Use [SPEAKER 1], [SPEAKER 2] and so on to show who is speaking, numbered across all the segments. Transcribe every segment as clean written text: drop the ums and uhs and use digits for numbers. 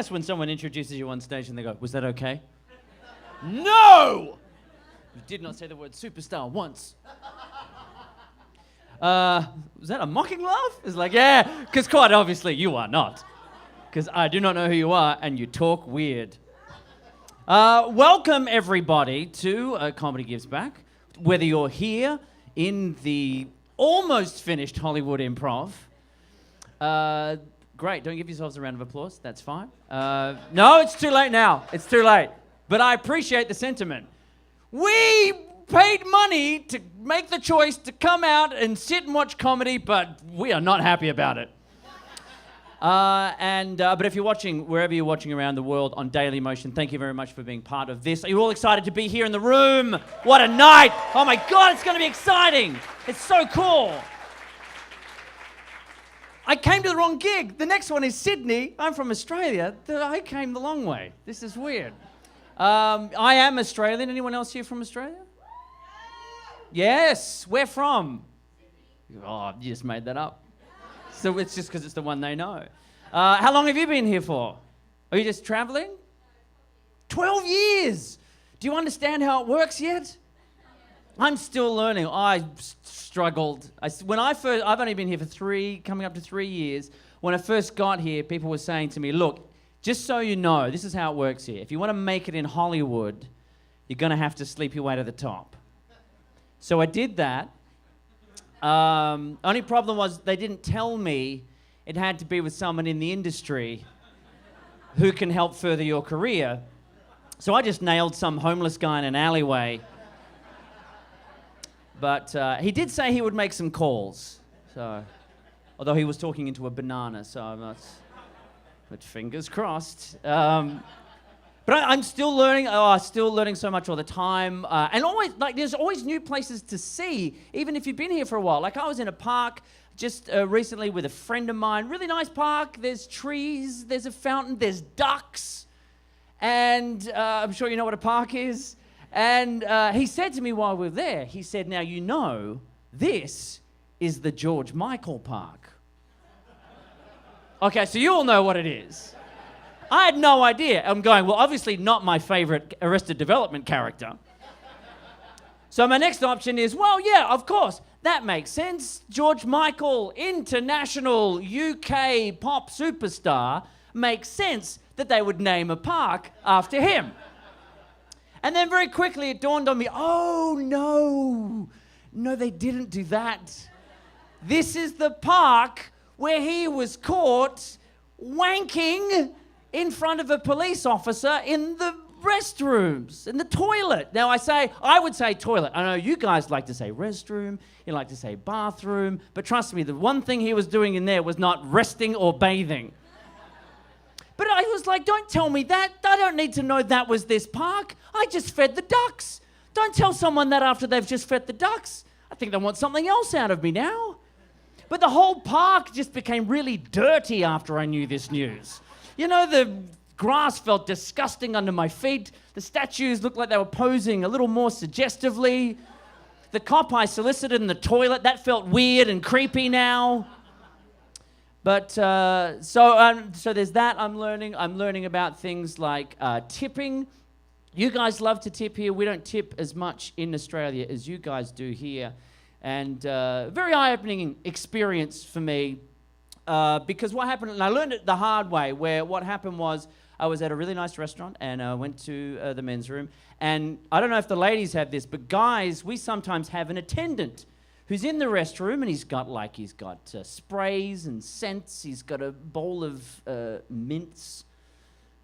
[SPEAKER 1] nice when someone introduces you on stage and they go, "Was that okay?" No! You did not say the word superstar once. Was that a mocking laugh? It's like, yeah, because quite obviously you are not. Because I do not know who you are and you talk weird. Welcome everybody to Comedy Gives Back. Whether you're here in the almost finished Hollywood Improv. Great, don't give yourselves a round of applause, that's fine. No, it's too late now, it's too late. But I appreciate the sentiment. We paid money to make the choice to come out and sit and watch comedy, but we are not happy about it. But if you're watching, wherever you're watching around the world on Daily Motion, thank you very much for being part of this. Are you all excited to be here in the room? What a night! Oh my God, it's going to be exciting! It's so cool! I came to the wrong gig. The next one is Sydney. I'm from Australia. I came the long way. This is weird. I am Australian. Anyone else here from Australia? Yes. Where from? Oh, you just made that up. So it's just because it's the one they know. How long have you been here for? Are you just traveling? 12 years! Do you understand how it works yet? I'm still learning. I struggled. I've only been here for coming up to 3 years. When I first got here, people were saying to me, look, just so you know, this is how it works here. If you want to make it in Hollywood, you're going to have to sleep your way to the top. So I did that. Only problem was they didn't tell me it had to be with someone in the industry who can help further your career. So I just nailed some homeless guy in an alleyway. But he did say he would make some calls. So, although he was talking into a banana, so that's, but fingers crossed. But I'm still learning. Still learning so much all the time, and always there's always new places to see, even if you've been here for a while. Like I was in a park just recently with a friend of mine. Really nice park. There's trees. There's a fountain. There's ducks, and I'm sure you know what a park is. And he said to me while we were there, he said, "Now you know this is the George Michael Park." Okay, so you all know what it is. I had no idea. I'm going, well, obviously not my favorite Arrested Development character. So my next option is, well, yeah, of course, that makes sense. George Michael, international UK pop superstar, makes sense that they would name a park after him. And then very quickly it dawned on me, oh no, they didn't do that. This is the park where he was caught wanking in front of a police officer in the restrooms, in the toilet. Now I would say toilet. I know you guys like to say restroom, you like to say bathroom, but trust me, the one thing he was doing in there was not resting or bathing. But I was like, don't tell me that. I don't need to know that was this park. I just fed the ducks. Don't tell someone that after they've just fed the ducks. I think they want something else out of me now. But the whole park just became really dirty after I knew this news. You know, the grass felt disgusting under my feet. The statues looked like they were posing a little more suggestively. The cop I solicited in the toilet, that felt weird and creepy now. But so there's that I'm learning. I'm learning about things like tipping. You guys love to tip here. We don't tip as much in Australia as you guys do here. And very eye-opening experience for me. Because what happened, and I learned it the hard way, where what happened was I was at a really nice restaurant and I went to the men's room. And I don't know if the ladies have this, but guys, we sometimes have an attendant who's in the restroom and he's got sprays and scents. He's got a bowl of mints,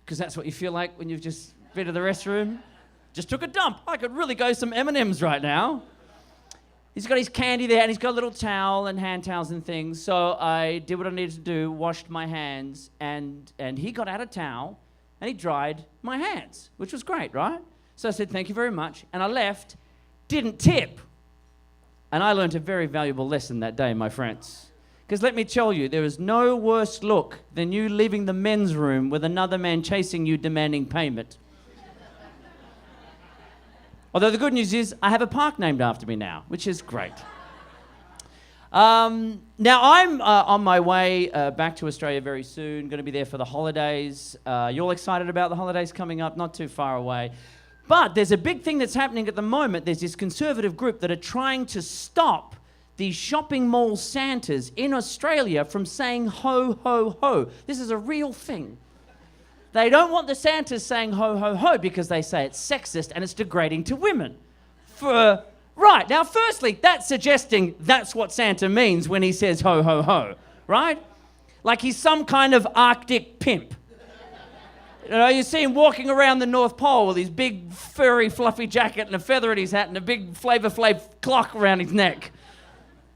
[SPEAKER 1] because that's what you feel like when you've just been to the restroom. Just took a dump. I could really go some M&Ms right now. He's got his candy there, and he's got a little towel and hand towels and things. So I did what I needed to do, washed my hands, and he got out a towel, and he dried my hands, which was great, right? So I said, thank you very much, and I left, didn't tip. And I learned a very valuable lesson that day, my friends. Because let me tell you, there is no worse look than you leaving the men's room with another man chasing you demanding payment. Although the good news is, I have a park named after me now, which is great. Now, I'm on my way back to Australia very soon. Going to be there for the holidays. You all excited about the holidays coming up? Not too far away. But there's a big thing that's happening at the moment. There's this conservative group that are trying to stop these shopping mall Santas in Australia from saying ho, ho, ho. This is a real thing. They don't want the Santas saying ho, ho, ho because they say it's sexist and it's degrading to women. Right, now firstly, that's suggesting that's what Santa means when he says ho, ho, ho, right? Like he's some kind of Arctic pimp. You know, you see him walking around the North Pole with his big, furry, fluffy jacket and a feather in his hat and a big Flavor Flav clock around his neck.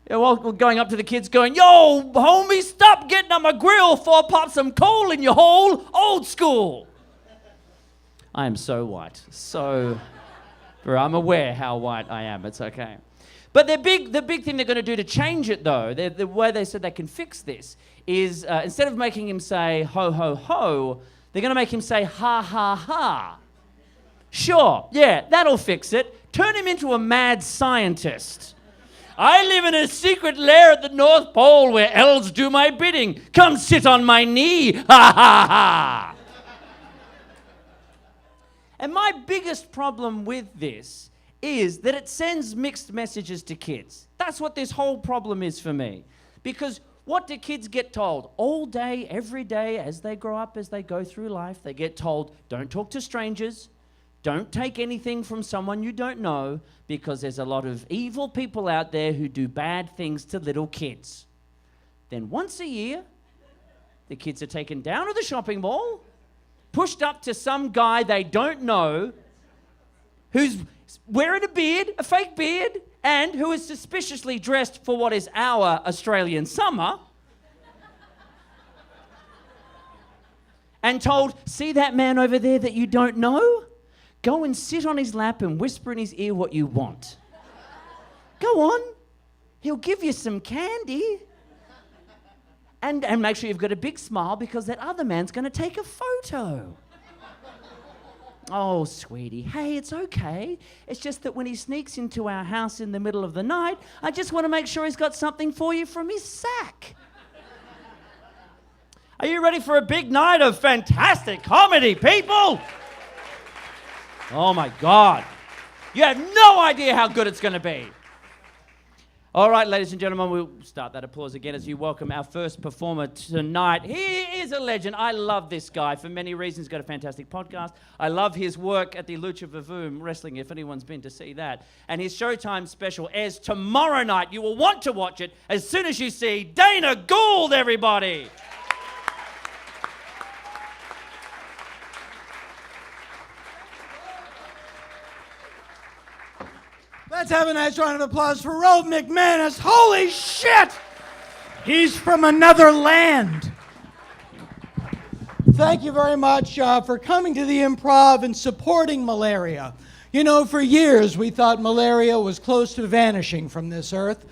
[SPEAKER 1] You know, while going up to the kids going, yo, homie, stop getting on my grill before I pop some coal in your hole. Old school. I am so white. I'm aware how white I am. It's okay. But the big thing they're going to do to change it, though, the way they said they can fix this is instead of making him say ho, ho, ho, they're going to make him say ha, ha, ha. Sure, yeah, that'll fix it. Turn him into a mad scientist. I live in a secret lair at the North Pole where elves do my bidding. Come sit on my knee. Ha, ha, ha. And my biggest problem with this is that it sends mixed messages to kids. That's what this whole problem is for me. Because what do kids get told? All day, every day, as they grow up, as they go through life, they get told, don't talk to strangers. Don't take anything from someone you don't know, because there's a lot of evil people out there who do bad things to little kids. Then once a year, the kids are taken down to the shopping mall, pushed up to some guy they don't know, who's wearing a beard, a fake beard, and who is suspiciously dressed for what is our Australian summer, and told, see that man over there that you don't know? Go and sit on his lap and whisper in his ear what you want. Go on. He'll give you some candy. And make sure you've got a big smile because that other man's going to take a photo. Oh, sweetie, hey, it's okay. It's just that when he sneaks into our house in the middle of the night, I just want to make sure he's got something for you from his sack. Are you ready for a big night of fantastic comedy, people? Oh my God. You have no idea how good it's going to be. All right, ladies and gentlemen, we'll start that applause again as you welcome our first performer tonight. He is a legend. I love this guy for many reasons. He's got a fantastic podcast. I love his work at the Lucha Vavoom Wrestling, if anyone's been to see that. And his Showtime special airs tomorrow night. You will want to watch it as soon as you see Dana Gould, everybody.
[SPEAKER 2] Let's have a nice round of applause for Rove McManus. Holy shit! He's from another land. Thank you very much for coming to the Improv and supporting malaria. You know, for years we thought malaria was close to vanishing from this earth,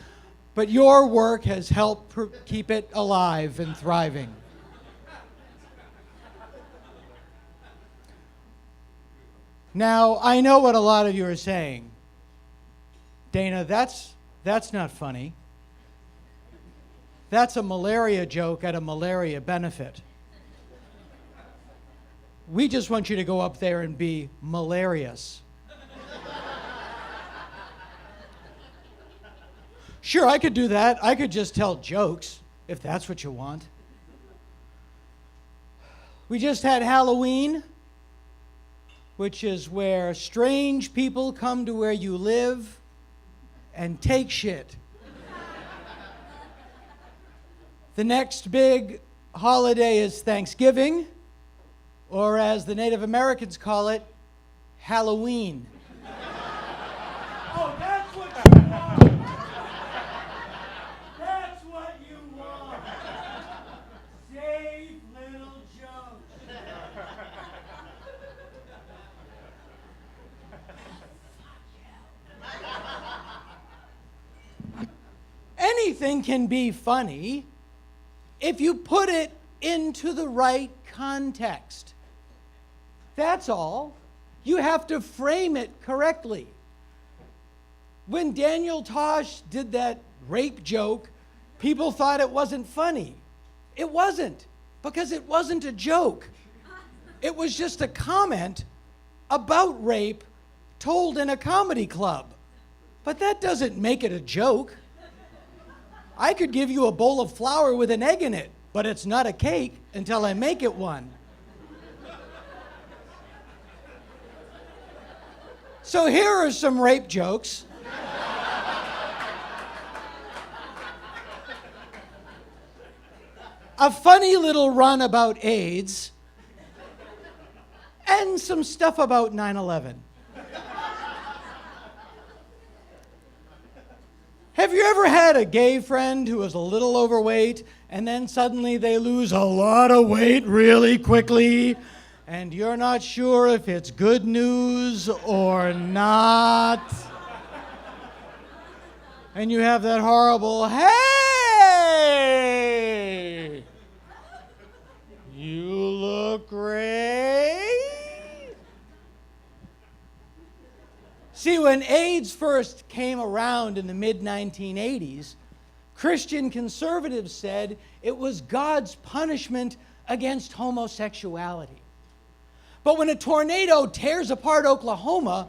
[SPEAKER 2] but your work has helped keep it alive and thriving. Now, I know what a lot of you are saying. Dana, that's not funny. That's a malaria joke at a malaria benefit. We just want you to go up there and be malarious. Sure, I could do that. I could just tell jokes, if that's what you want. We just had Halloween, which is where strange people come to where you live and take shit. The next big holiday is Thanksgiving, or as the Native Americans call it, Halloween. Oh, that's what you want! That's what you want! Safe little jokes. Anything can be funny if you put it into the right context. That's all. You have to frame it correctly. When Daniel Tosh did that rape joke, people thought it wasn't funny. It wasn't, because it wasn't a joke. It was just a comment about rape told in a comedy club. But that doesn't make it a joke. I could give you a bowl of flour with an egg in it, but it's not a cake until I make it one. So here are some rape jokes. A funny little run about AIDS, and some stuff about 9/11. Have you ever had a gay friend who was a little overweight and then suddenly they lose a lot of weight really quickly and you're not sure if it's good news or not? And you have that horrible, hey, you look great. See, when AIDS first came around in the mid-1980s, Christian conservatives said it was God's punishment against homosexuality. But when a tornado tears apart Oklahoma,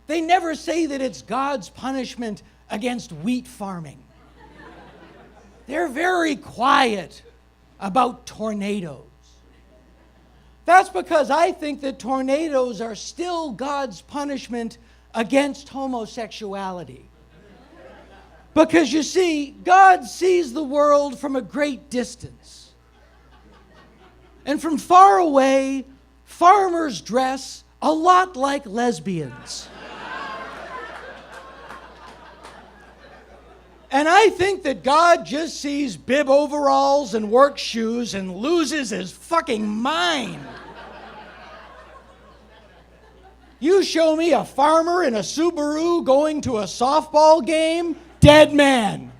[SPEAKER 2] they never say that it's God's punishment against wheat farming. They're very quiet about tornadoes. That's because I think that tornadoes are still God's punishment against homosexuality. Because you see, God sees the world from a great distance. And from far away, farmers dress a lot like lesbians. And I think that God just sees bib overalls and work shoes and loses his fucking mind. You show me a farmer in a Subaru going to a softball game, dead man.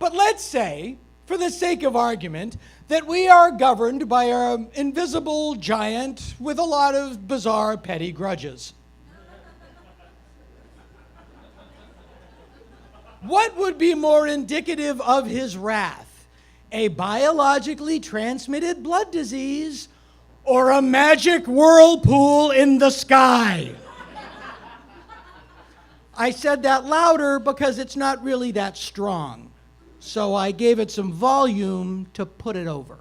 [SPEAKER 2] But let's say, for the sake of argument, that we are governed by an invisible giant with a lot of bizarre petty grudges. What would be more indicative of his wrath? A biologically transmitted blood disease or a magic whirlpool in the sky? I said that louder because it's not really that strong. So I gave it some volume to put it over.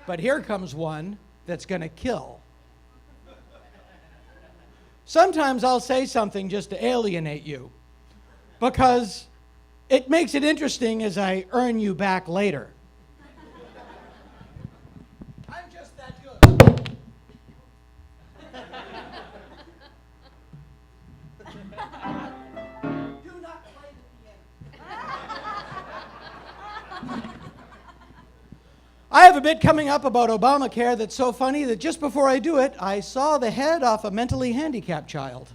[SPEAKER 2] But here comes one that's going to kill. Sometimes I'll say something just to alienate you, because it makes it interesting as I earn you back later. I'm just that good. Do not play the piano. I have a bit coming up about Obamacare that's so funny that just before I do it, I saw the head off a mentally handicapped child.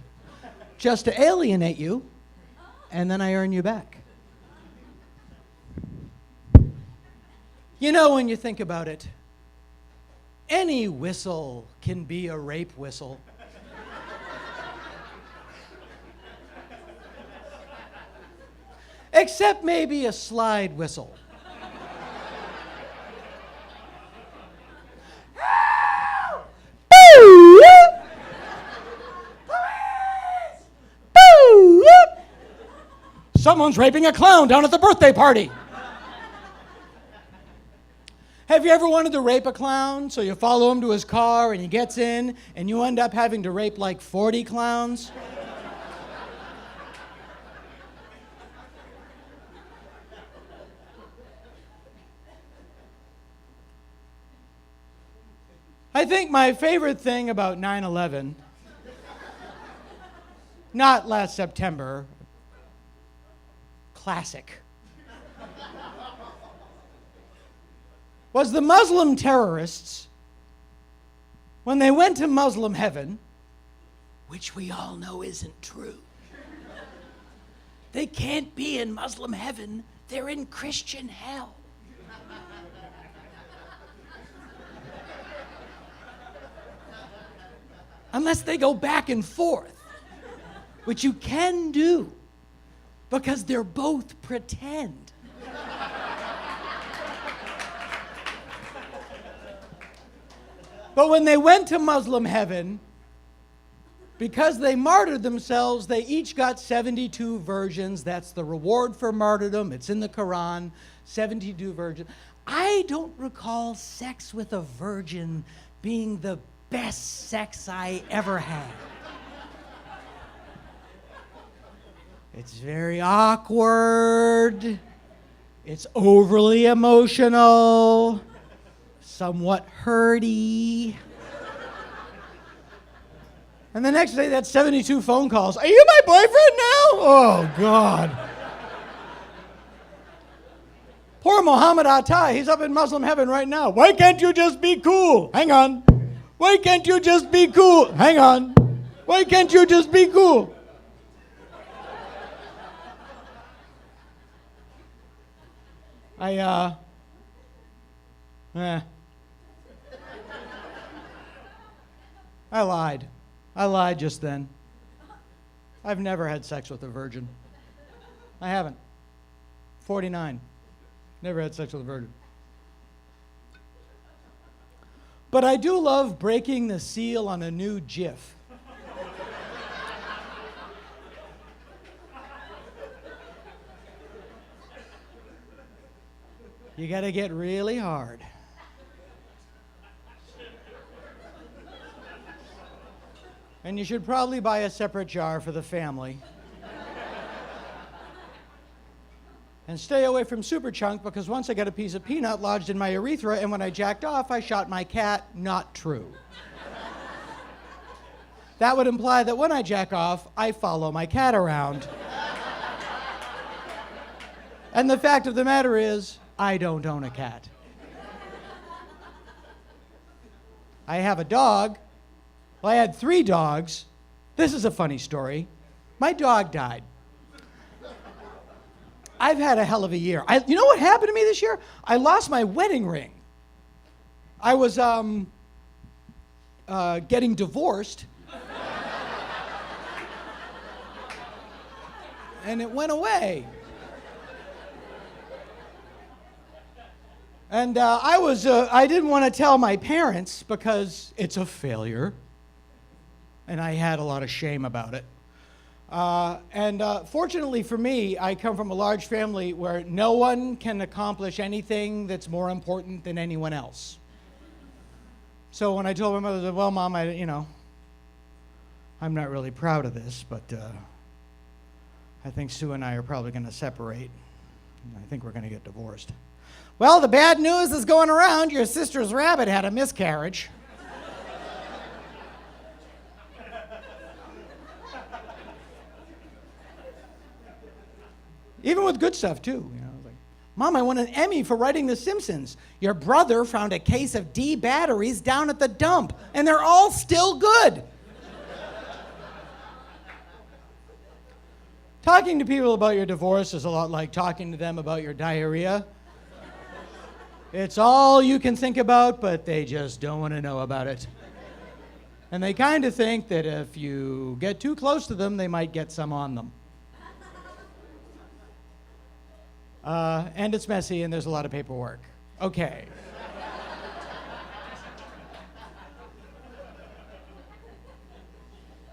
[SPEAKER 2] Just to alienate you, and then I earn you back. You know, when you think about it, any whistle can be a rape whistle. Except maybe a slide whistle. Someone's raping a clown down at the birthday party. Have you ever wanted to rape a clown? So you follow him to his car and he gets in and you end up having to rape like 40 clowns? I think my favorite thing about 9/11, not last September, classic, was the Muslim terrorists, when they went to Muslim heaven, which we all know isn't true. They can't be in Muslim heaven, they're in Christian hell. unless they go back and forth, which you can do because they're both pretend. But when they went to Muslim heaven, because they martyred themselves, they each got 72 virgins. That's the reward for martyrdom. It's in the Quran, 72 virgins. I don't recall sex with a virgin being the best sex I ever had. It's very awkward. It's overly emotional. Somewhat hurty. And the next day, that's 72 phone calls. Are you my boyfriend now? Oh, God. Poor Muhammad Atta, he's up in Muslim heaven right now. Why can't you just be cool? Hang on. Why can't you just be cool? Hang on. Why can't you just be cool? I lied. I lied just then. I've never had sex with a virgin. I haven't. 49. Never had sex with a virgin. But I do love breaking the seal on a new GIF. You gotta get really hard. And you should probably buy a separate jar for the family. And stay away from Super Chunk, because once I got a piece of peanut lodged in my urethra, and when I jacked off, I shot my cat. Not true. That would imply that when I jack off, I follow my cat around. And the fact of the matter is, I don't own a cat. I have a dog. Well, I had 3 dogs. This is a funny story. My dog died. I've had a hell of a year. You know what happened to me this year? I lost my wedding ring. I was getting divorced. And it went away. And I didn't want to tell my parents because it's a failure. And I had a lot of shame about it. Fortunately for me, I come from a large family where no one can accomplish anything that's more important than anyone else. So when I told my mother, I said, well, Mom, I'm not really proud of this, but I think Sue and I are probably going to separate. I think we're going to get divorced. Well, the bad news is going around. Your sister's rabbit had a miscarriage. Even with good stuff, too. Like, Mom, I won an Emmy for writing The Simpsons. Your brother found a case of D batteries down at the dump, and they're all still good. Talking to people about your divorce is a lot like talking to them about your diarrhea. It's all you can think about, but they just don't want to know about it. And they kind of think that if you get too close to them, they might get some on them. And it's messy, and there's a lot of paperwork. Okay.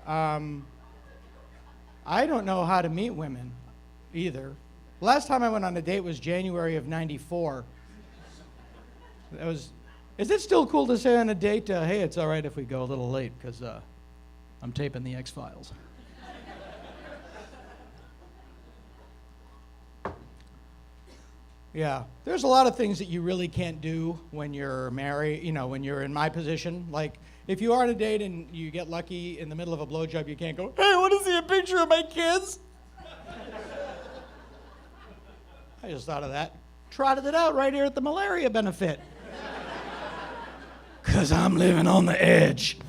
[SPEAKER 2] I don't know how to meet women either. Last time I went on a date was January of '94. Is it still cool to say on a date, hey, it's all right if we go a little late because I'm taping the X-Files? Yeah, there's a lot of things that you really can't do when you're married, when you're in my position. Like, if you are on a date and you get lucky in the middle of a blowjob, you can't go, hey, I want to see a picture of my kids. I just thought of that. Trotted it out right here at the malaria benefit. Because I'm living on the edge.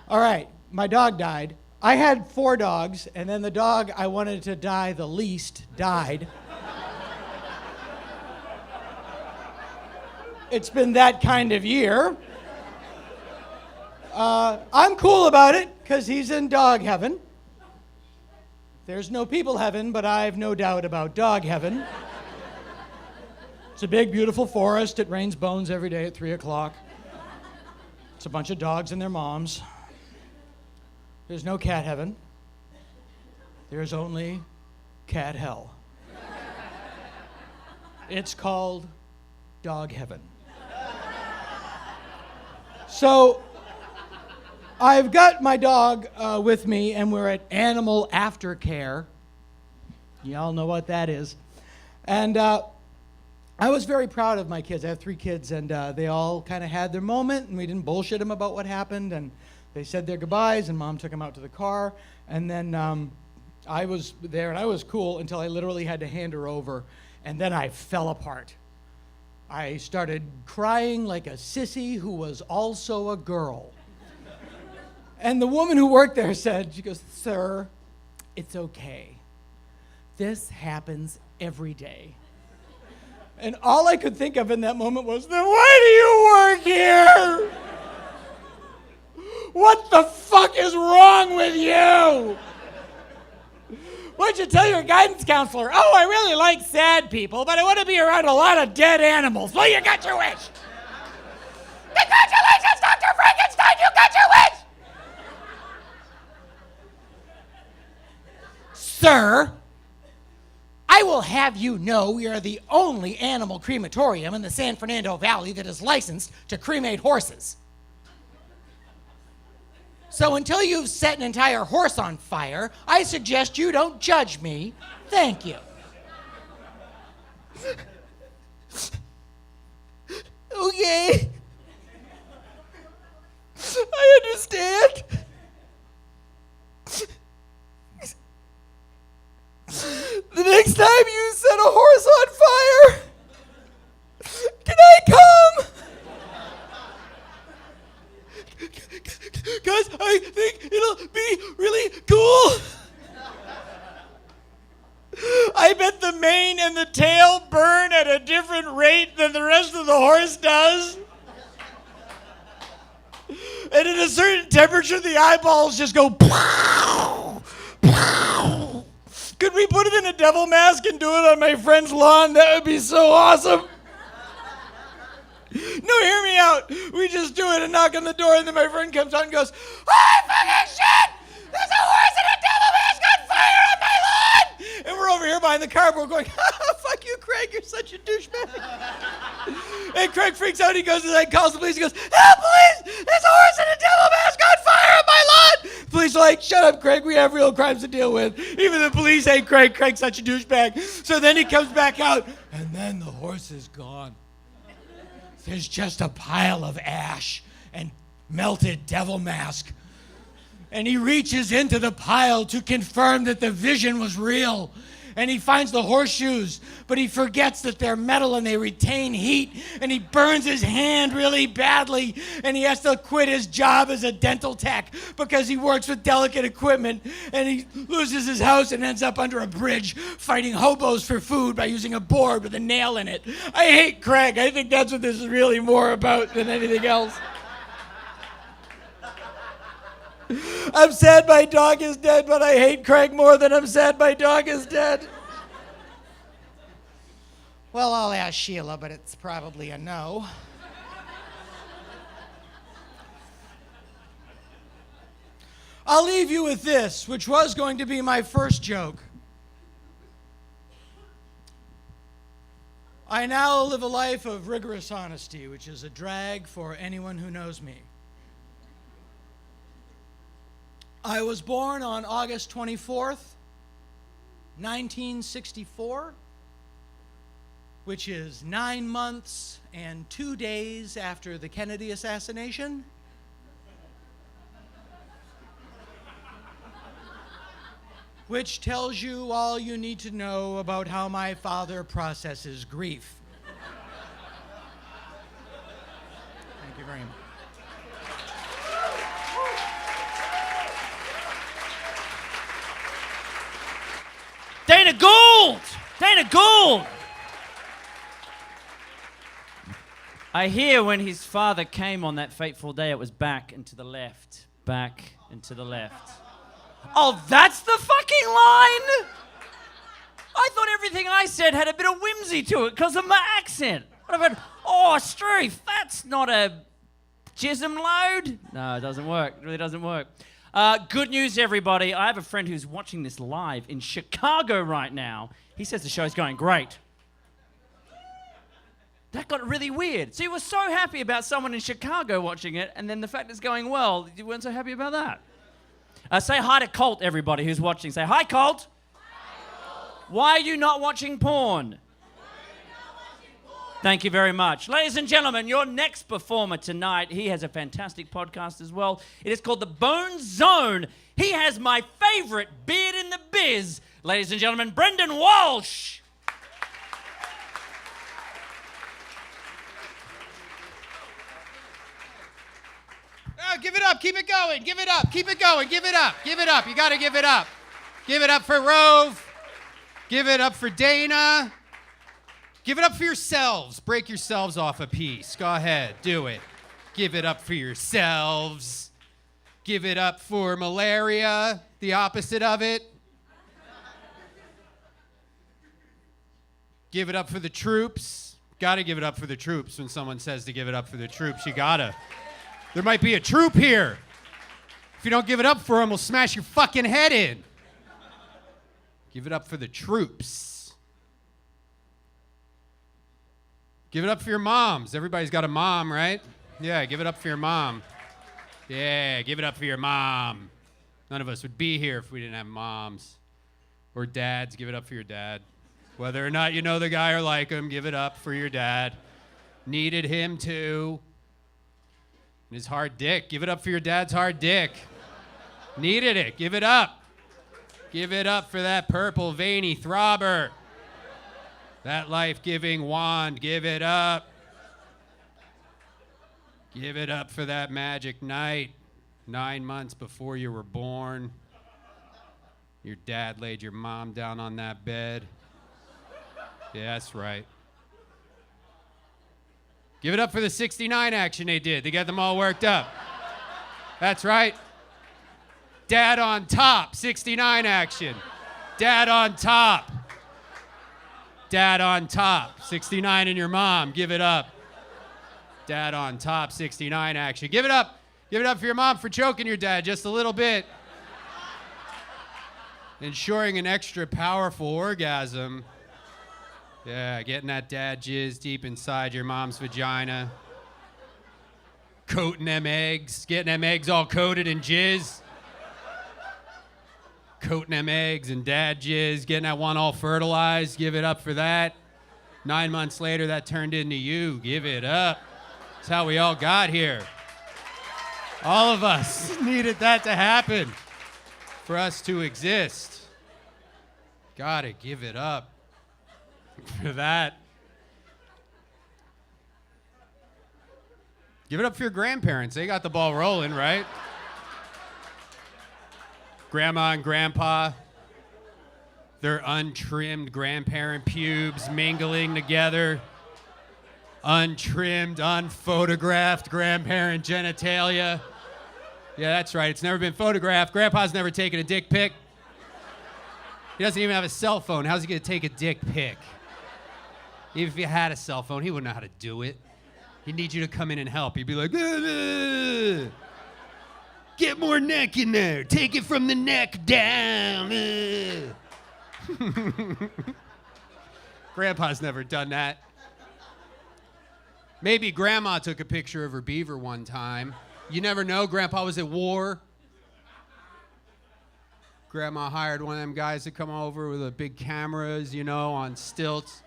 [SPEAKER 2] All right, my dog died. I had 4 dogs, and then the dog I wanted to die the least died. It's been that kind of year. I'm cool about it because he's in dog heaven. There's no people heaven, but I've no doubt about dog heaven. It's a big, beautiful forest. It rains bones every day at 3 o'clock. It's a bunch of dogs and their moms. There's no cat heaven. There's only cat hell. It's called dog heaven. So I've got my dog with me, and we're at animal aftercare. Y'all know what that is. And I was very proud of my kids. I have 3 kids, and they all kind of had their moment, and we didn't bullshit them about what happened, and they said their goodbyes, and Mom took them out to the car, and then I was there, and I was cool until I literally had to hand her over, and then I fell apart. I started crying like a sissy who was also a girl. And the woman who worked there said, she goes, "Sir, it's okay. This happens every day." And all I could think of in that moment was, then why do you work here? What the fuck is wrong with you? Why'd you tell your guidance counselor? Oh, I really like sad people, but I want to be around a lot of dead animals. Well, you got your wish. Congratulations, Dr. Frankenstein, you got your wish. Sir, I will have you know we are the only animal crematorium in the San Fernando Valley that is licensed to cremate horses. So until you've set an entire horse on fire, I suggest you don't judge me. Thank you. Okay. I understand. The next time you set a horse on fire, can I come? Because I think it'll be really cool. I bet the mane and the tail burn at a different rate than the rest of the horse does. And at a certain temperature, the eyeballs just go pow, pow. Could we put it in a devil mask and do it on my friend's lawn? That would be so awesome. No, hear me out. We just do it and knock on the door, and then my friend comes out and goes, "Holy fucking shit! There's a horse and a devil mask on fire on my lawn!" And we're over here behind the car, we're going, "Fuck you, Craig, you're such a douchebag." And Craig freaks out, he goes and calls the police, he goes, "Help, police! There's a horse and a devil mask on fire on my lawn!" The police are like, "Shut up, Craig, we have real crimes to deal with." Even the police hate Craig, Craig's such a douchebag. So then he comes back out, and then the horse is gone. There's just a pile of ash and melted devil mask. And he reaches into the pile to confirm that the vision was real. And he finds the horseshoes, but he forgets that they're metal and they retain heat. And he burns his hand really badly. And he has to quit his job as a dental tech because he works with delicate equipment. And he loses his house and ends up under a bridge fighting hobos for food by using a board with a nail in it. I hate Craig. I think that's what this is really more about than anything else. I'm sad my dog is dead, but I hate Craig more than I'm sad my dog is dead. Well, I'll ask Sheila, but it's probably a no. I'll leave you with this, which was going to be my first joke. I now live a life of rigorous honesty, which is a drag for anyone who knows me. I was born on August 24th, 1964, which is 9 months and 2 days after the Kennedy assassination. Which tells you all you need to know about how my father processes grief. Thank you very much.
[SPEAKER 1] Dana Gould! Dana Gould! I hear when his father came on that fateful day, it was back and to the left, back and to the left. Oh, that's the fucking line? I thought everything I said had a bit of whimsy to it because of my accent. But I've heard, oh, Struth, that's not a jism load. No, it doesn't work. It really doesn't work. Good news, everybody. I have a friend who's watching this live in Chicago right now. He says the show's going great. That got really weird. So you were so happy about someone in Chicago watching it, and then the fact it's going well, you weren't so happy about that. Say hi to Colt, everybody who's watching. Say, hi, Colt. Why are you not watching porn? Thank you very much. Ladies and gentlemen, your next performer tonight, he has a fantastic podcast as well. It is called The Bone Zone. He has my favorite beard in the biz. Ladies and gentlemen, Brendan Walsh.
[SPEAKER 3] Oh, give it up. Keep it going. Give it up. Keep it going. Give it up. Give it up. You got to give it up. Give it up for Rove. Give it up for Dana. Give it up for yourselves. Break yourselves off a piece. Go ahead. Do it. Give it up for yourselves. Give it up for malaria, the opposite of it. Give it up for the troops. Got to give it up for the troops. When someone says to give it up for the troops, you got to. There might be a troop here. If you don't give it up for them, we'll smash your fucking head in. Give it up for the troops. Give it up for your moms. Everybody's got a mom, right? Yeah, give it up for your mom. Yeah, give it up for your mom. None of us would be here if we didn't have moms. Or dads, give it up for your dad. Whether or not you know the guy or like him, give it up for your dad. Needed him too. And his hard dick. Give it up for your dad's hard dick. Needed it. Give it up. Give it up for that purple veiny throbber. That life-giving wand. Give it up. Give it up for that magic night 9 months before you were born. Your dad laid your mom down on that bed. Yeah, that's right. Give it up for the 69 action they did. They got them all worked up. That's right. Dad on top, 69 action. Dad on top. Dad on top, 69 and your mom. Give it up. Dad on top, 69 action. Give it up. Give it up for your mom for choking your dad just a little bit. Ensuring an extra powerful orgasm. Yeah, getting that dad jizz deep inside your mom's vagina. Coating them eggs. Getting them eggs all coated in jizz. Coating them eggs and dad jizz. Getting that one all fertilized. Give it up for that. 9 months later, that turned into you. Give it up. That's how we all got here. All of us needed that to happen for us to exist. Gotta give it up for that. Give it up for your grandparents. They got the ball rolling, right? Grandma and grandpa, their untrimmed grandparent pubes mingling together. Untrimmed, unphotographed grandparent genitalia. Yeah, that's right. It's never been photographed. Grandpa's never taken a dick pic. He doesn't even have a cell phone. How's he going to take a dick pic? Even if he had a cell phone, he wouldn't know how to do it. He'd need you to come in and help. He'd be like, get more neck in there. Take it from the neck down. Grandpa's never done that. Maybe Grandma took a picture of her beaver one time. You never know. Grandpa was at war. Grandma hired one of them guys to come over with the big cameras, you know, on stilts.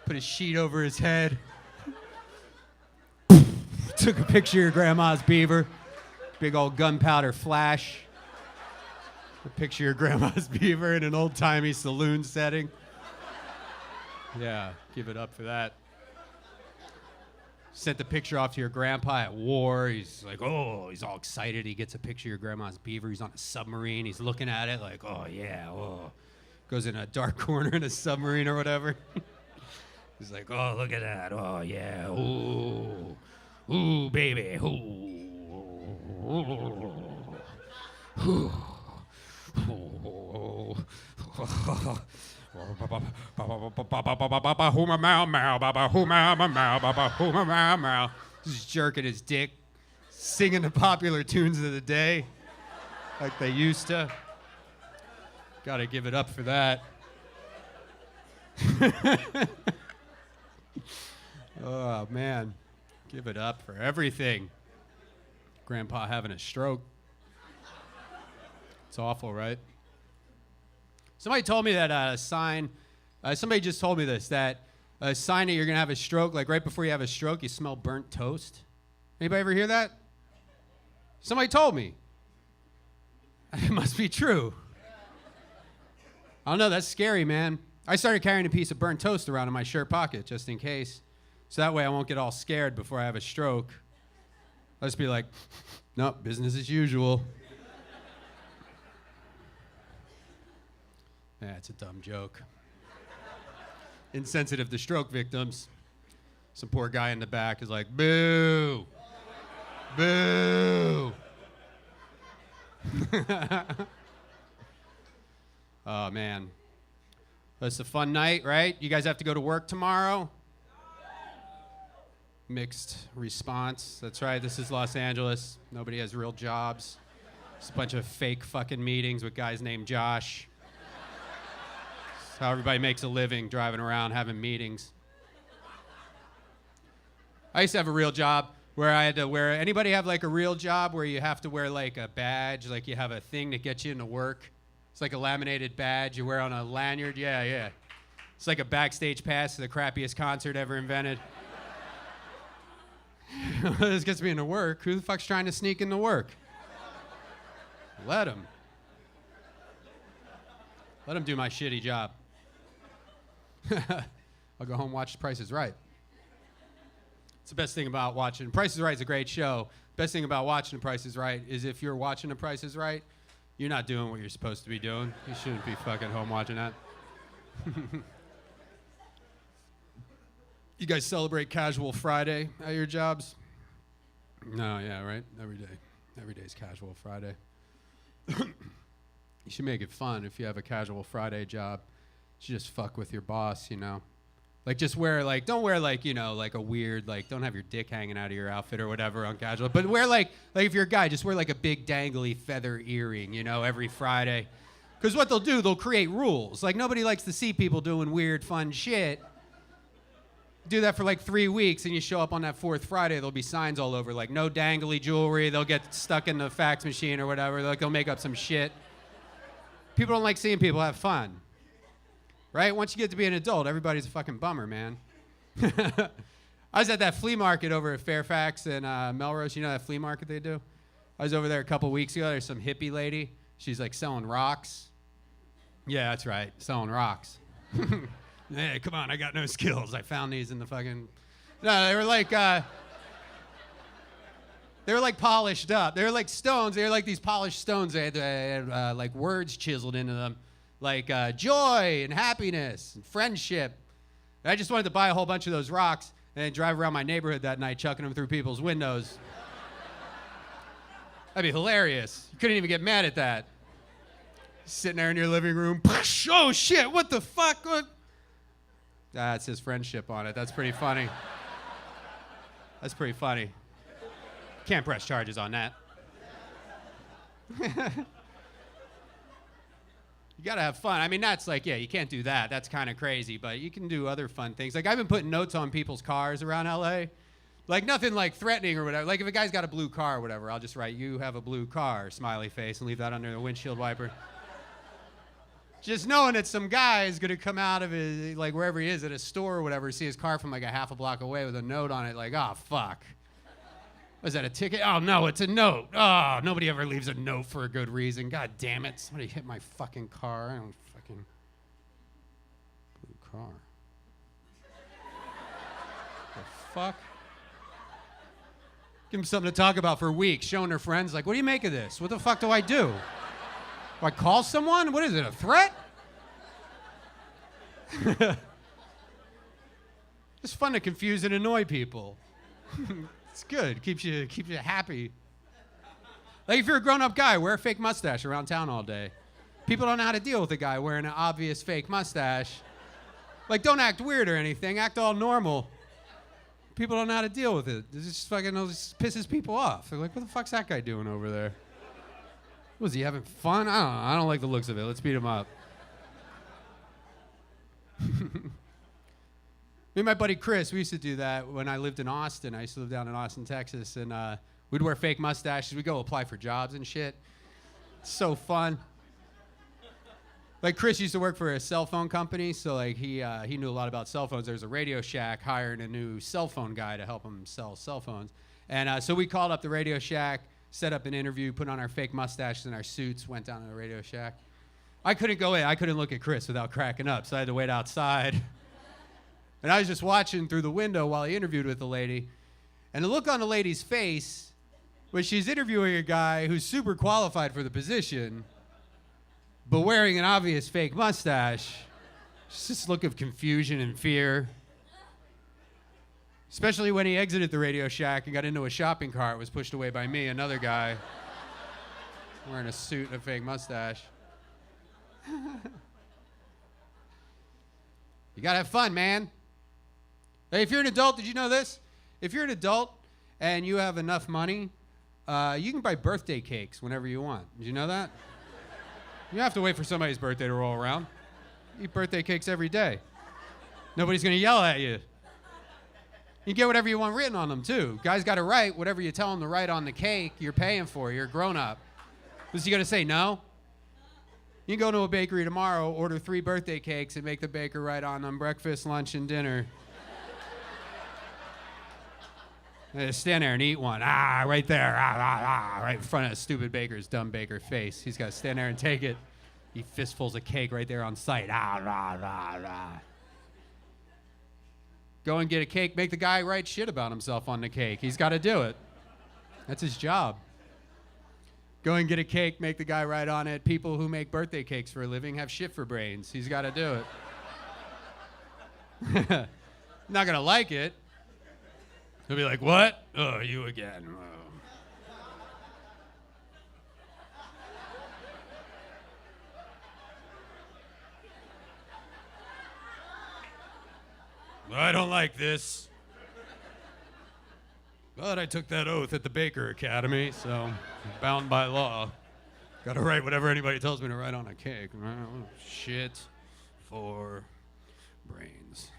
[SPEAKER 3] Put a sheet over his head. Took a picture of your grandma's beaver. Big old gunpowder flash. A picture of your grandma's beaver in an old-timey saloon setting. Yeah, give it up for that. Sent the picture off to your grandpa at war. He's like, oh, he's all excited. He gets a picture of your grandma's beaver. He's on a submarine. He's looking at it like, oh, yeah, oh. Goes in a dark corner in a submarine or whatever. He's like, oh, look at that. Oh, yeah. Ooh. Ooh, baby. Ooh. Ooh. Just jerking his dick, singing the popular tunes of the day like they used to. Gotta give it up for that. Oh, man. Give it up for everything. Grandpa having a stroke. It's awful, right? Somebody told me that a sign, somebody just told me this, that a sign that you're going to have a stroke, like right before you have a stroke, you smell burnt toast. Anybody ever hear that? Somebody told me. It must be true. I don't know, that's scary, man. I started carrying a piece of burnt toast around in my shirt pocket just in case. So that way I won't get all scared before I have a stroke. I'll just be like, nope, business as usual. Yeah, it's a dumb joke. Insensitive to stroke victims. Some poor guy in the back is like, boo! Boo! Oh, man. It's a fun night, right? You guys have to go to work tomorrow? Mixed response. That's right, this is Los Angeles. Nobody has real jobs. It's a bunch of fake fucking meetings with guys named Josh. It's how everybody makes a living, driving around, having meetings. I used to have a real job where I had to wear, anybody have like a real job where you have to wear like a badge, like you have a thing that gets you into work? It's like a laminated badge you wear on a lanyard. Yeah. It's like a backstage pass to the crappiest concert ever invented. This gets me into work. Who the fuck's trying to sneak into work? Let him. Let him do my shitty job. I'll go home and watch Price is Right. It's the best thing about watching. Price is Right is a great show. Best thing about watching The Price is Right is if you're watching The Price is Right, you're not doing what you're supposed to be doing. You shouldn't be fucking home watching that. You guys celebrate Casual Friday at your jobs? No, yeah, right? Every day. Every day's Casual Friday. You should make it fun if you have a Casual Friday job. You should just fuck with your boss, you know? Like, just wear, like, don't wear, like, you know, like a weird, like, don't have your dick hanging out of your outfit or whatever on casual. But wear, like if you're a guy, just wear, like, a big dangly feather earring, you know, every Friday. Because what they'll do, they'll create rules. Like, nobody likes to see people doing weird, fun shit. Do that for like 3 weeks, and you show up on that fourth Friday, there'll be signs all over, like, no dangly jewelry. They'll get stuck in the fax machine or whatever. Like, they'll make up some shit. People don't like seeing people have fun. Right? Once you get to be an adult, everybody's a fucking bummer, man. I was at that flea market over at Fairfax and Melrose. You know that flea market they do? I was over there a couple weeks ago. There's some hippie lady. She's like selling rocks. Yeah, that's right. Selling rocks. Hey, come on. I got no skills. I found these in the fucking... No, they were like polished up. They were like stones. They were like these polished stones. They had like words chiseled into them. Like joy and happiness and friendship. And I just wanted to buy a whole bunch of those rocks and then drive around my neighborhood that night chucking them through people's windows. That'd be hilarious. You couldn't even get mad at that. Sitting there in your living room. Oh, shit, what the fuck? What? That's his friendship on it. That's pretty funny. That's pretty funny. Can't press charges on that. You gotta have fun. I mean, that's like, yeah, you can't do that. That's kind of crazy, but you can do other fun things. Like, I've been putting notes on people's cars around LA. Like, nothing like threatening or whatever. Like, if a guy's got a blue car or whatever, I'll just write, you have a blue car, smiley face, and leave that under the windshield wiper. Just knowing that some guy is gonna come out of his, like, wherever he is, at a store or whatever, see his car from like a half a block away with a note on it, like, oh, fuck. Was that a ticket? Oh, no, it's a note. Oh, nobody ever leaves a note for a good reason. God damn it. Somebody hit my fucking car. I don't fucking... Blue car. The fuck? Give them something to talk about for weeks, showing their friends, like, what do you make of this? What the fuck do I do? Do I call someone? What is it, a threat? It's fun to confuse and annoy people. It's good. Keeps you happy. Like if you're a grown-up guy, wear a fake mustache around town all day. People don't know how to deal with a guy wearing an obvious fake mustache. Like, don't act weird or anything. Act all normal. People don't know how to deal with it. It just pisses people off. They're like, what the fuck's that guy doing over there? Was he having fun? I don't know. I don't like the looks of it. Let's beat him up. Me and my buddy Chris, we used to do that when I lived in Austin. I used to live down in Austin, Texas, and we'd wear fake mustaches. We'd go apply for jobs and shit. It's so fun. Like Chris used to work for a cell phone company, so like he knew a lot about cell phones. There was a Radio Shack hiring a new cell phone guy to help him sell cell phones. And so we called up the Radio Shack, set up an interview, put on our fake mustaches and our suits, went down to the Radio Shack. I couldn't go in. I couldn't look at Chris without cracking up, so I had to wait outside. And I was just watching through the window while he interviewed with the lady. And the look on the lady's face was she's interviewing a guy who's super qualified for the position, but wearing an obvious fake mustache. Just this look of confusion and fear. Especially when he exited the Radio Shack and got into a shopping cart, was pushed away by me, another guy, wearing a suit and a fake mustache. You gotta have fun, man. Hey, if you're an adult, did you know this? If you're an adult and you have enough money, you can buy birthday cakes whenever you want. Did you know that? You don't have to wait for somebody's birthday to roll around. You eat birthday cakes every day. Nobody's gonna yell at you. You get whatever you want written on them, too. Guys gotta write whatever you tell them to write on the cake you're paying for. You're a grown-up. Was he gonna say no? You can go to a bakery tomorrow, order 3 birthday cakes, and make the baker write on them breakfast, lunch, and dinner. Just stand there and eat one. Right there. Right in front of a stupid baker's dumb baker face. He's got to stand there and take it. Eat fistfuls of cake right there on site. Go and get a cake. Make the guy write shit about himself on the cake. He's got to do it. That's his job. Go and get a cake. Make the guy write on it. People who make birthday cakes for a living have shit for brains. He's got to do it. Not going to like it. He'll be like, what? Oh, you again. Oh. I don't like this. But I took that oath at the Baker Academy, so I'm bound by law. Gotta write whatever anybody tells me to write on a cake. Shit for brains.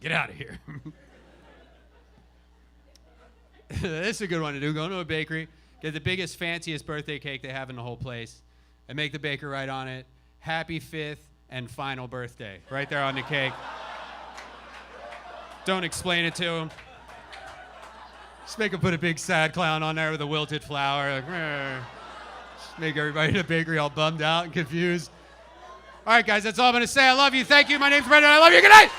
[SPEAKER 3] Get out of here. This is a good one to do. Go to a bakery, get the biggest, fanciest birthday cake they have in the whole place, and make the baker write on it, happy 5th and final birthday, right there on the cake. Don't explain it to him. Just make him put a big sad clown on there with a wilted flower. Like, just make everybody in the bakery all bummed out and confused. All right, guys, that's all I'm going to say. I love you. Thank you. My name's Brendan. I love you. Good night.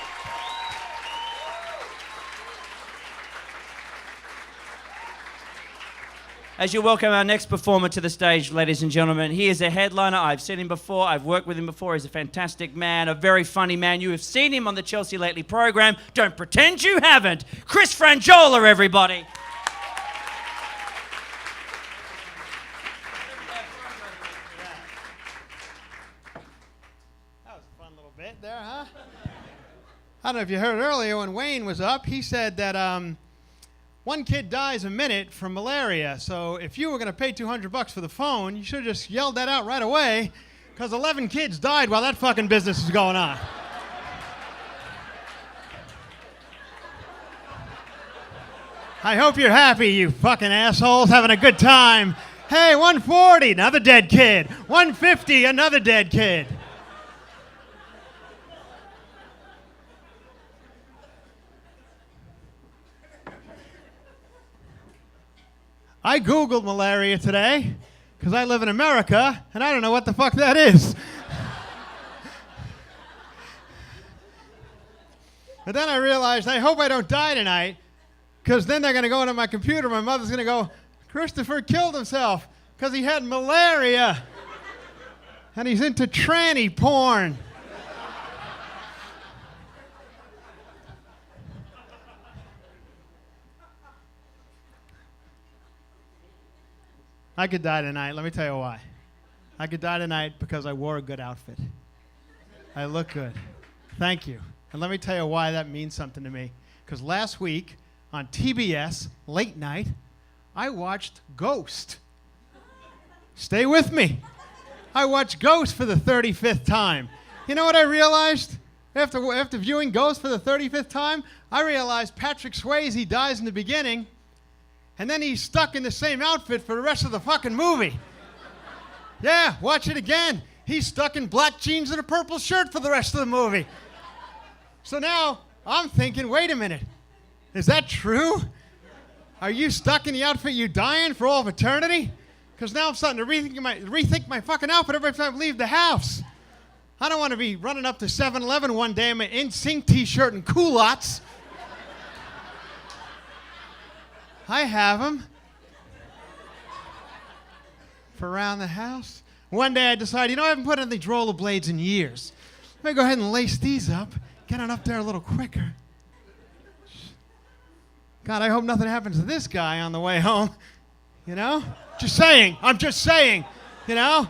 [SPEAKER 1] As you welcome our next performer to the stage, ladies and gentlemen, he is a headliner. I've seen him before. I've worked with him before. He's a fantastic man, a very funny man. You have seen him on the Chelsea Lately program. Don't pretend you haven't. Chris Frangiola, everybody.
[SPEAKER 4] That was a fun little bit there, huh? I don't know if you heard earlier when Wayne was up, he said that one kid dies a minute from malaria. So if you were going to pay $200 for the phone, you should have just yelled that out right away, because 11 kids died while that fucking business was going on. I hope you're happy, you fucking assholes, having a good time. Hey, 140, another dead kid. 150, another dead kid. I Googled malaria today because I live in America and I don't know what the fuck that is. But then I realized I hope I don't die tonight, because then they're going to go into my computer. My mother's going to go, Christopher killed himself because he had malaria. And he's into tranny porn. I could die tonight. Let me tell you why. I could die tonight because I wore a good outfit. I look good. Thank you. And let me tell you why that means something to me. Because last week on TBS, late night, I watched Ghost. Stay with me. I watched Ghost for the 35th time. You know what I realized? After viewing Ghost for the 35th time, I realized Patrick Swayze dies in the beginning, and then he's stuck in the same outfit for the rest of the fucking movie. Yeah, watch it again. He's stuck in black jeans and a purple shirt for the rest of the movie. So now I'm thinking, wait a minute. Is that true? Are you stuck in the outfit you die in for all of eternity? Because now I'm starting to rethink my fucking outfit every time I leave the house. I don't want to be running up to 7-Eleven one day in my NSYNC t-shirt and culottes. I have them for around the house. One day I decided, I haven't put on these rollerblades in years. Let me go ahead and lace these up, get on up there a little quicker. God, I hope nothing happens to this guy on the way home. You know? Just saying. I'm just saying. You know?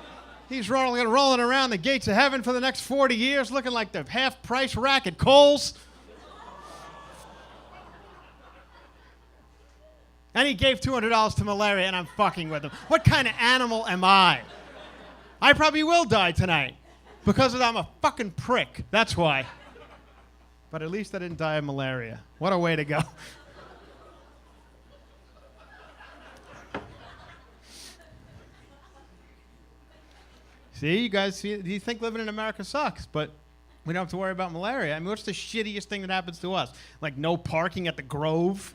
[SPEAKER 4] He's rolling around the gates of heaven for the next 40 years looking like the half-price rack at Kohl's. And he gave $200 to malaria, and I'm fucking with him. What kind of animal am I? I probably will die tonight because I'm a fucking prick. That's why. But at least I didn't die of malaria. What a way to go. See, you guys, you think living in America sucks, but we don't have to worry about malaria. I mean, what's the shittiest thing that happens to us? Like no parking at the Grove?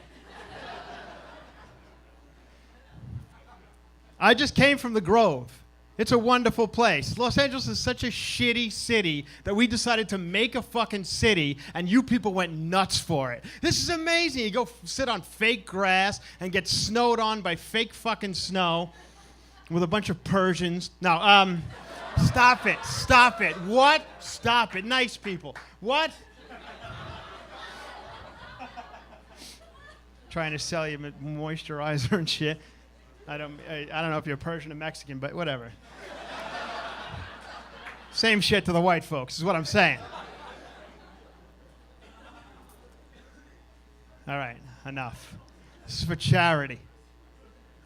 [SPEAKER 4] I just came from the Grove. It's a wonderful place. Los Angeles is such a shitty city that we decided to make a fucking city, and you people went nuts for it. This is amazing. You go sit on fake grass and get snowed on by fake fucking snow with a bunch of Persians. No, stop it. Stop it. What? Stop it. Nice people. What? Trying to sell you moisturizer and shit. I don't know if you're Persian or Mexican, but whatever. Same shit to the white folks is what I'm saying. All right, enough. This is for charity.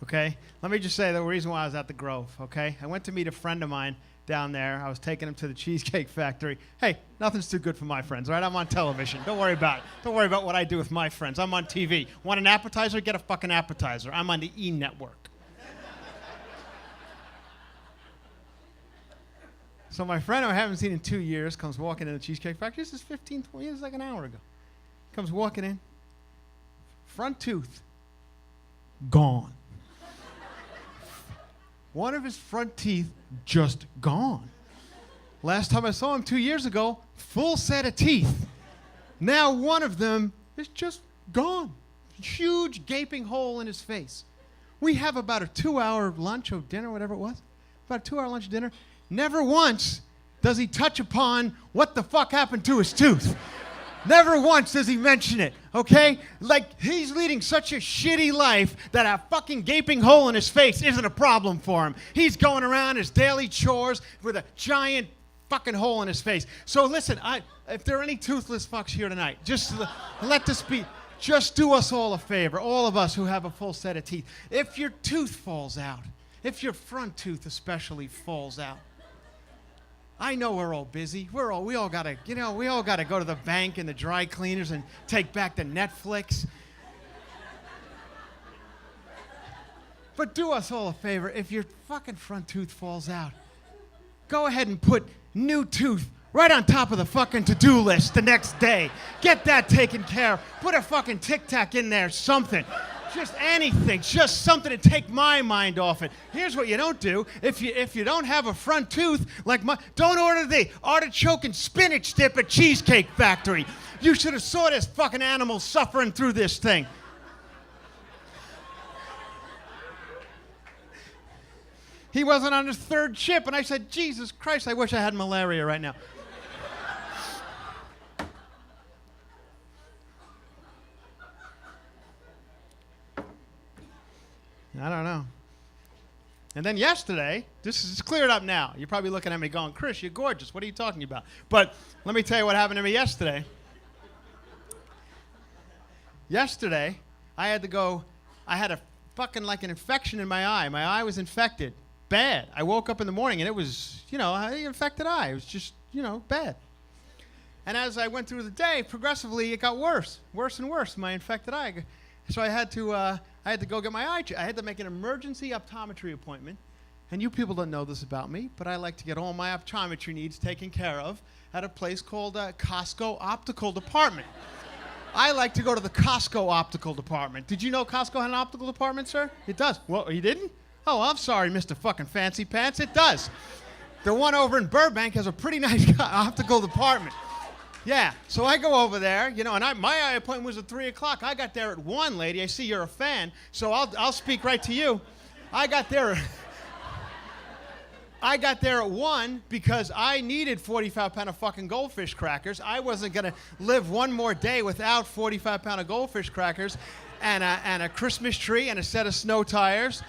[SPEAKER 4] Okay? Let me just say the reason why I was at the Grove, okay? I went to meet a friend of mine down there. I was taking him to the Cheesecake Factory. Hey, nothing's too good for my friends, all right? I'm on television. Don't worry about it. Don't worry about what I do with my friends. I'm on TV. Want an appetizer? Get a fucking appetizer. I'm on the E! Network. So my friend who I haven't seen in 2 years comes walking in the Cheesecake Factory. This is 15, 20 years, like an hour ago. Comes walking in. Front tooth. Gone. One of his front teeth just gone. Last time I saw him 2 years ago, full set of teeth. Now one of them is just gone. Huge gaping hole in his face. We have about a 2-hour lunch or dinner, whatever it was. About a 2-hour lunch dinner. Never once does he touch upon what the fuck happened to his tooth. Never once does he mention it, okay? Like, he's leading such a shitty life that a fucking gaping hole in his face isn't a problem for him. He's going around his daily chores with a giant fucking hole in his face. So listen, if there are any toothless fucks here tonight, just let this be, just do us all a favor, all of us who have a full set of teeth. If your tooth falls out, if your front tooth especially falls out, I know we're all busy. We all gotta go to the bank and the dry cleaners and take back the Netflix. But do us all a favor. If your fucking front tooth falls out, go ahead and put new tooth right on top of the fucking to-do list the next day. Get that taken care of. Put a fucking Tic Tac in there, something. Just anything, just something to take my mind off it. Here's what you don't do. If you don't have a front tooth like don't order the artichoke and spinach dip at Cheesecake Factory. You should have saw this fucking animal suffering through this thing. He wasn't on his third chip, and I said, Jesus Christ, I wish I had malaria right now. I don't know. And then yesterday, this is cleared up now. You're probably looking at me going, Chris, you're gorgeous. What are you talking about? But let me tell you what happened to me yesterday. Yesterday, I had a fucking like an infection in my eye. My eye was infected. Bad. I woke up in the morning and it was, an infected eye. It was just, bad. And as I went through the day, progressively it got worse and worse, my infected eye. So I had to go get my eye checked. I had to make an emergency optometry appointment. And you people don't know this about me, but I like to get all my optometry needs taken care of at a place called Costco Optical Department. I like to go to the Costco Optical Department. Did you know Costco had an optical department, sir? It does. Well, you didn't? Oh, I'm sorry, Mr. fucking Fancy Pants. It does. The one over in Burbank has a pretty nice optical department. Yeah, so I go over there, and my eye appointment was at 3 o'clock. I got there at 1, lady. I see you're a fan, so I'll speak right to you. I got there at 1 because I needed 45-pound of fucking goldfish crackers. I wasn't going to live one more day without 45-pound of goldfish crackers and a Christmas tree and a set of snow tires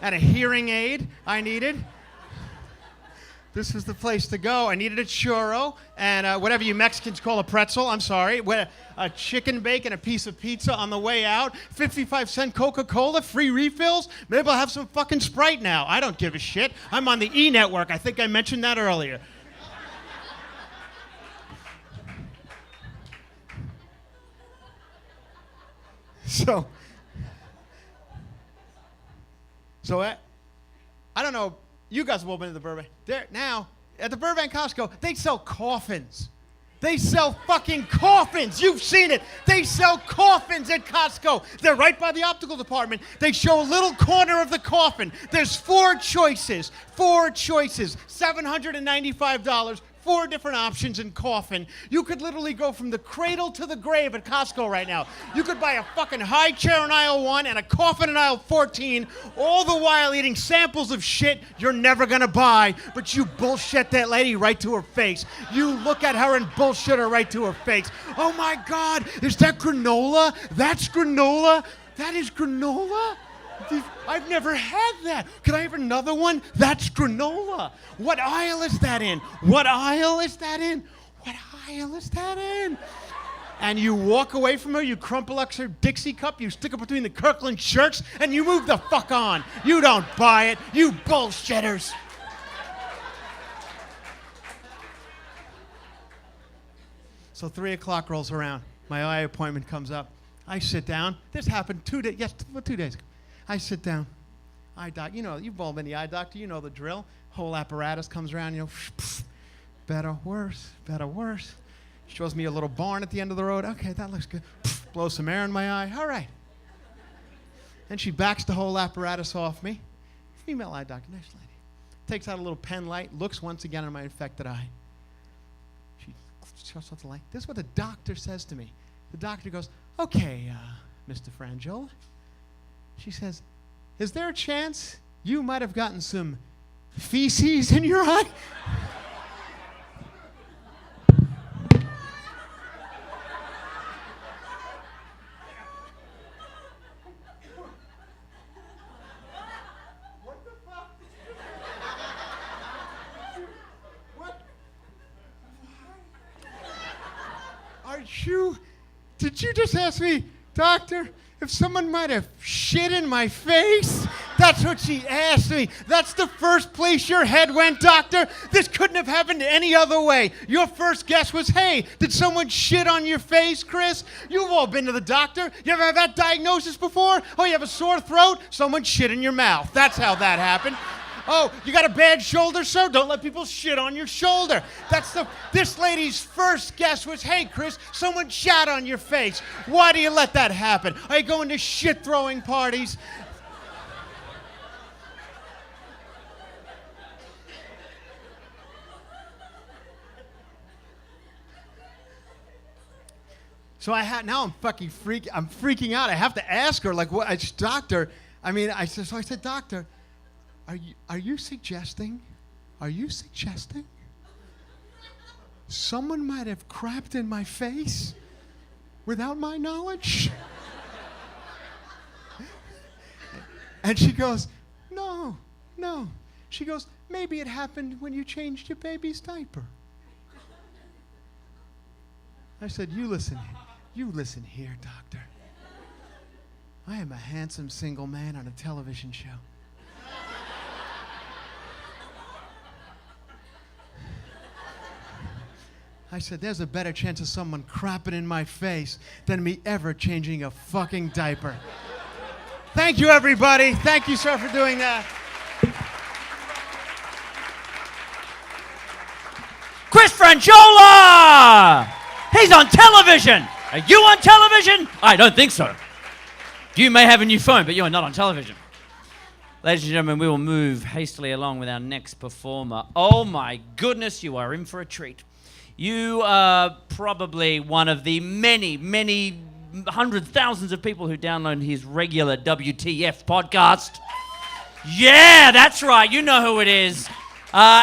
[SPEAKER 4] and a hearing aid I needed. This was the place to go. I needed a churro and whatever you Mexicans call a pretzel. I'm sorry. A chicken bake and a piece of pizza on the way out. 55-cent Coca-Cola, free refills. Maybe I'll have some fucking Sprite now. I don't give a shit. I'm on the E! Network. I think I mentioned that earlier. So I don't know. You guys have all been to the Burbank. Now, at the Burbank Costco, they sell coffins. They sell fucking coffins. You've seen it. They sell coffins at Costco. They're right by the optical department. They show a little corner of the coffin. There's 4 choices. 4 choices. $795. 4 different options in coffin. You could literally go from the cradle to the grave at Costco right now. You could buy a fucking high chair in aisle 1 and a coffin in aisle 14, all the while eating samples of shit you're never gonna buy, but you bullshit that lady right to her face. You look at her and bullshit her right to her face. Oh my God, is that granola? That's granola? That is granola? I've never had that. Can I have another one? That's granola. What aisle is that in? What aisle is that in? What aisle is that in? And you walk away from her, you crumple up her Dixie cup, you stick it between the Kirkland shirts, and you move the fuck on. You don't buy it, you bullshitters. So 3 o'clock rolls around. My eye appointment comes up. I sit down. This happened 2 days ago. I sit down. Eye doc, you've all been the eye doctor. You know the drill. Whole apparatus comes around, better, worse, better, worse. Shows me a little barn at the end of the road. Okay, that looks good. Blow some air in my eye. All right. Then she backs the whole apparatus off me. Female eye doctor, nice lady. Takes out a little pen light, looks once again at my infected eye. She shuts off the light. This is what the doctor says to me. The doctor goes, okay, Mr. Frangiola. She says, is there a chance you might have gotten some feces in your eye? What the fuck? What? Did you just ask me, doctor, if someone might have shit in my face? That's what she asked me. That's the first place your head went, doctor. This couldn't have happened any other way. Your first guess was, hey, did someone shit on your face, Chris? You've all been to the doctor. You ever have that diagnosis before? Oh, you have a sore throat? Someone shit in your mouth. That's how that happened. Oh, you got a bad shoulder, sir? Don't let people shit on your shoulder. This lady's first guess was, hey, Chris, someone shat on your face. Why do you let that happen? Are you going to shit-throwing parties? So now I'm freaking out. I have to ask her, like, what, doctor, I said, doctor, Are you suggesting someone might have crapped in my face without my knowledge? And she goes, no. She goes, maybe it happened when you changed your baby's diaper. I said, you listen here, doctor. I am a handsome single man on a television show. I said, there's a better chance of someone crapping in my face than me ever changing a fucking diaper. Thank you, everybody. Thank you, sir, for doing that.
[SPEAKER 1] Chris Franchola! He's on television! Are you on television? I don't think so. You may have a new phone, but you are not on television. Ladies and gentlemen, we will move hastily along with our next performer. Oh my goodness, you are in for a treat. You are probably one of the many hundreds, thousands of people who download his regular WTF podcast. Yeah, that's right. You know who it is.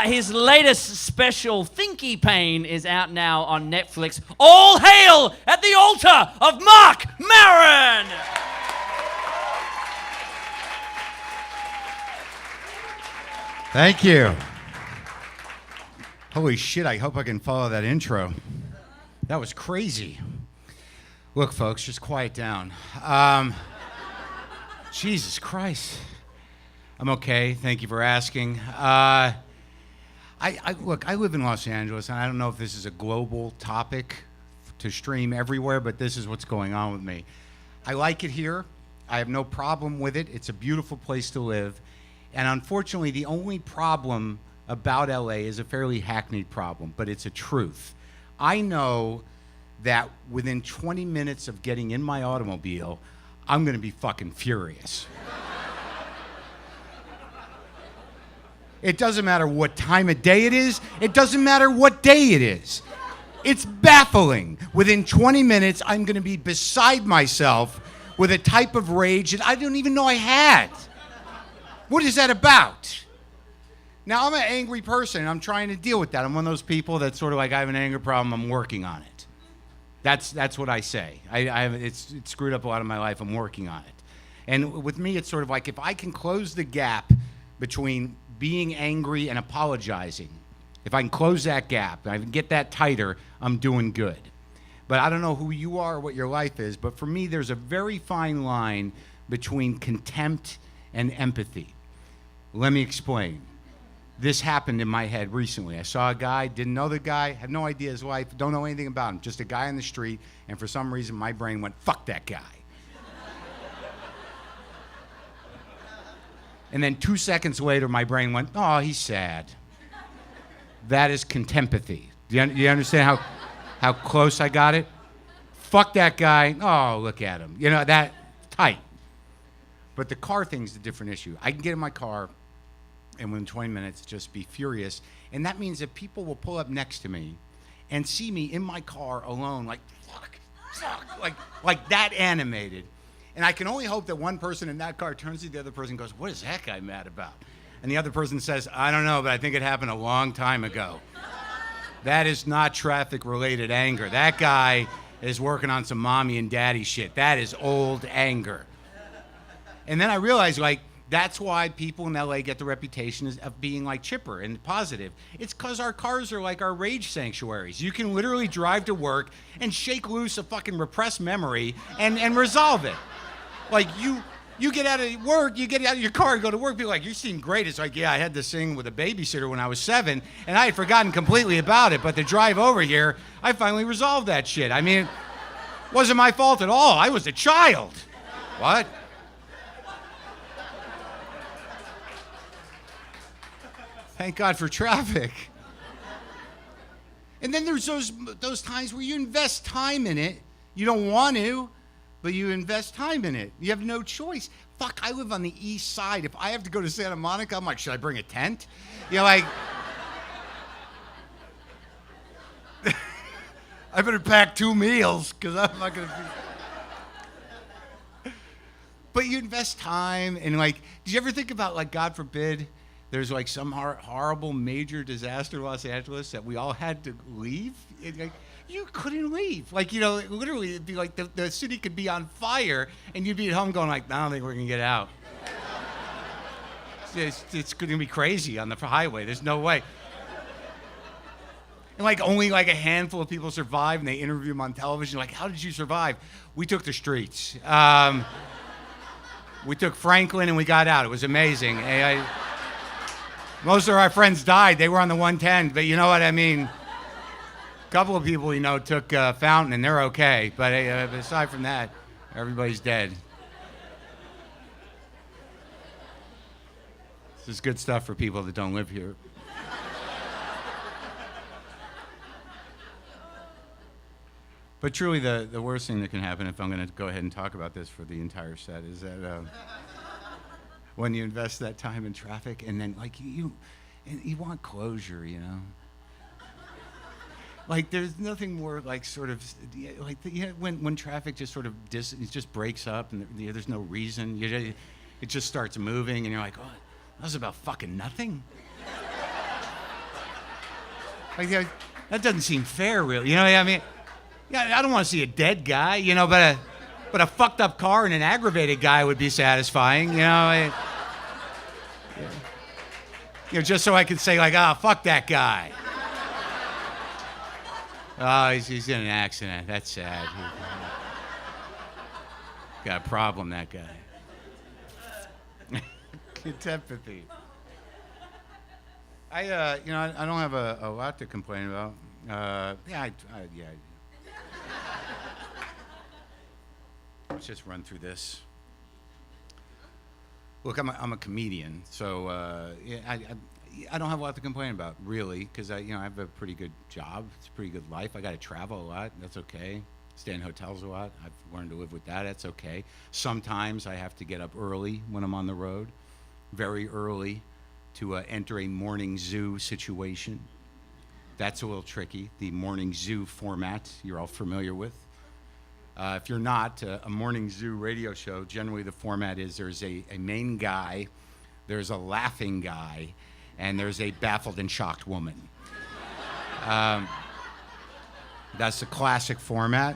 [SPEAKER 1] His latest special, Thinky Pain, is out now on Netflix. All hail at the altar of Mark Maron!
[SPEAKER 5] Thank you. Holy shit, I hope I can follow that intro. That was crazy. Look, folks, just quiet down. Jesus Christ. I'm okay. Thank you for asking. Look, I live in Los Angeles, and I don't know if this is a global topic to stream everywhere, but this is what's going on with me. I like it here. I have no problem with it. It's a beautiful place to live. And unfortunately, the only problem about LA is a fairly hackneyed problem, but it's a truth. I know that within 20 minutes of getting in my automobile, I'm gonna be fucking furious. It doesn't matter what time of day it is. It doesn't matter what day it is. It's baffling. Within 20 minutes, I'm gonna be beside myself with a type of rage that I didn't even know I had. What is that about? Now, I'm an angry person, and I'm trying to deal with that. I'm one of those people that's sort of like, I have an anger problem, I'm working on it. That's what I say. It's screwed up a lot of my life, I'm working on it. And with me, it's sort of like, if I can close the gap between being angry and apologizing, if I can close that gap, and I can get that tighter, I'm doing good. But I don't know who you are or what your life is, but for me, there's a very fine line between contempt and empathy. Let me explain. This happened in my head recently. I saw a guy, didn't know the guy, had no idea his life, don't know anything about him, just a guy on the street, and for some reason my brain went, fuck that guy. And then 2 seconds later, my brain went, oh, he's sad. That is contempathy. Do you understand how close I got it? Fuck that guy. Oh, look at him. You know, that tight. But the car thing's a different issue. I can get in my car and within 20 minutes just be furious. And that means that people will pull up next to me and see me in my car alone, like, fuck, like that animated. And I can only hope that one person in that car turns to the other person and goes, what is that guy mad about? And the other person says, I don't know, but I think it happened a long time ago. That is not traffic-related anger. That guy is working on some mommy and daddy shit. That is old anger. And then I realized, like, that's why people in LA get the reputation of being, like, chipper and positive. It's because our cars are like our rage sanctuaries. You can literally drive to work and shake loose a fucking repressed memory and resolve it. Like, you get out of work, you get out of your car and go to work, people are like, you seem great. It's like, yeah, I had to sing with a babysitter when I was 7, and I had forgotten completely about it. But the drive over here, I finally resolved that shit. I mean, it wasn't my fault at all. I was a child. What? Thank God for traffic. And then there's those times where you invest time in it. You don't want to, but you invest time in it. You have no choice. Fuck, I live on the east side. If I have to go to Santa Monica, I'm like, should I bring a tent? You know, like, I better pack 2 meals because I'm not going to be. But you invest time and like, did you ever think about like, God forbid, there's like some horrible major disaster in Los Angeles that we all had to leave? Like, you couldn't leave. Like, literally it'd be like the city could be on fire and you'd be at home going like, I don't think we're gonna get out. It's gonna be crazy on the highway. There's no way. And like only like a handful of people survive and they interview them on television. Like, how did you survive? We took the streets. We took Franklin and we got out. It was amazing. Most of our friends died. They were on the 110, but you know what I mean? A couple of people, took Fountain and they're okay. But aside from that, everybody's dead. This is good stuff for people that don't live here. But truly, the worst thing that can happen, if I'm going to go ahead and talk about this for the entire set, is that when you invest that time in traffic, and then like you want closure, Like there's nothing more like sort of like when traffic just sort of it just breaks up and there's no reason. It just starts moving, and you're like, oh, that was about fucking nothing. Like that doesn't seem fair, really. You know what I mean? Yeah, I don't want to see a dead guy, but a fucked up car and an aggravated guy would be satisfying, just so I could say like, fuck that guy. Oh, he's in an accident. That's sad. Got a problem, that guy. Antipathy. I don't have a lot to complain about. Yeah. Let's just run through this. Look, I'm a comedian, so I don't have a lot to complain about, really, because I have a pretty good job. It's a pretty good life. I got to travel a lot. That's okay. Stay in hotels a lot. I've learned to live with that. That's okay. Sometimes I have to get up early when I'm on the road, very early, to enter a morning zoo situation. That's a little tricky. The morning zoo format you're all familiar with. If you're not, a morning zoo radio show, generally the format is there's a main guy, there's a laughing guy, and there's a baffled and shocked woman. That's the classic format.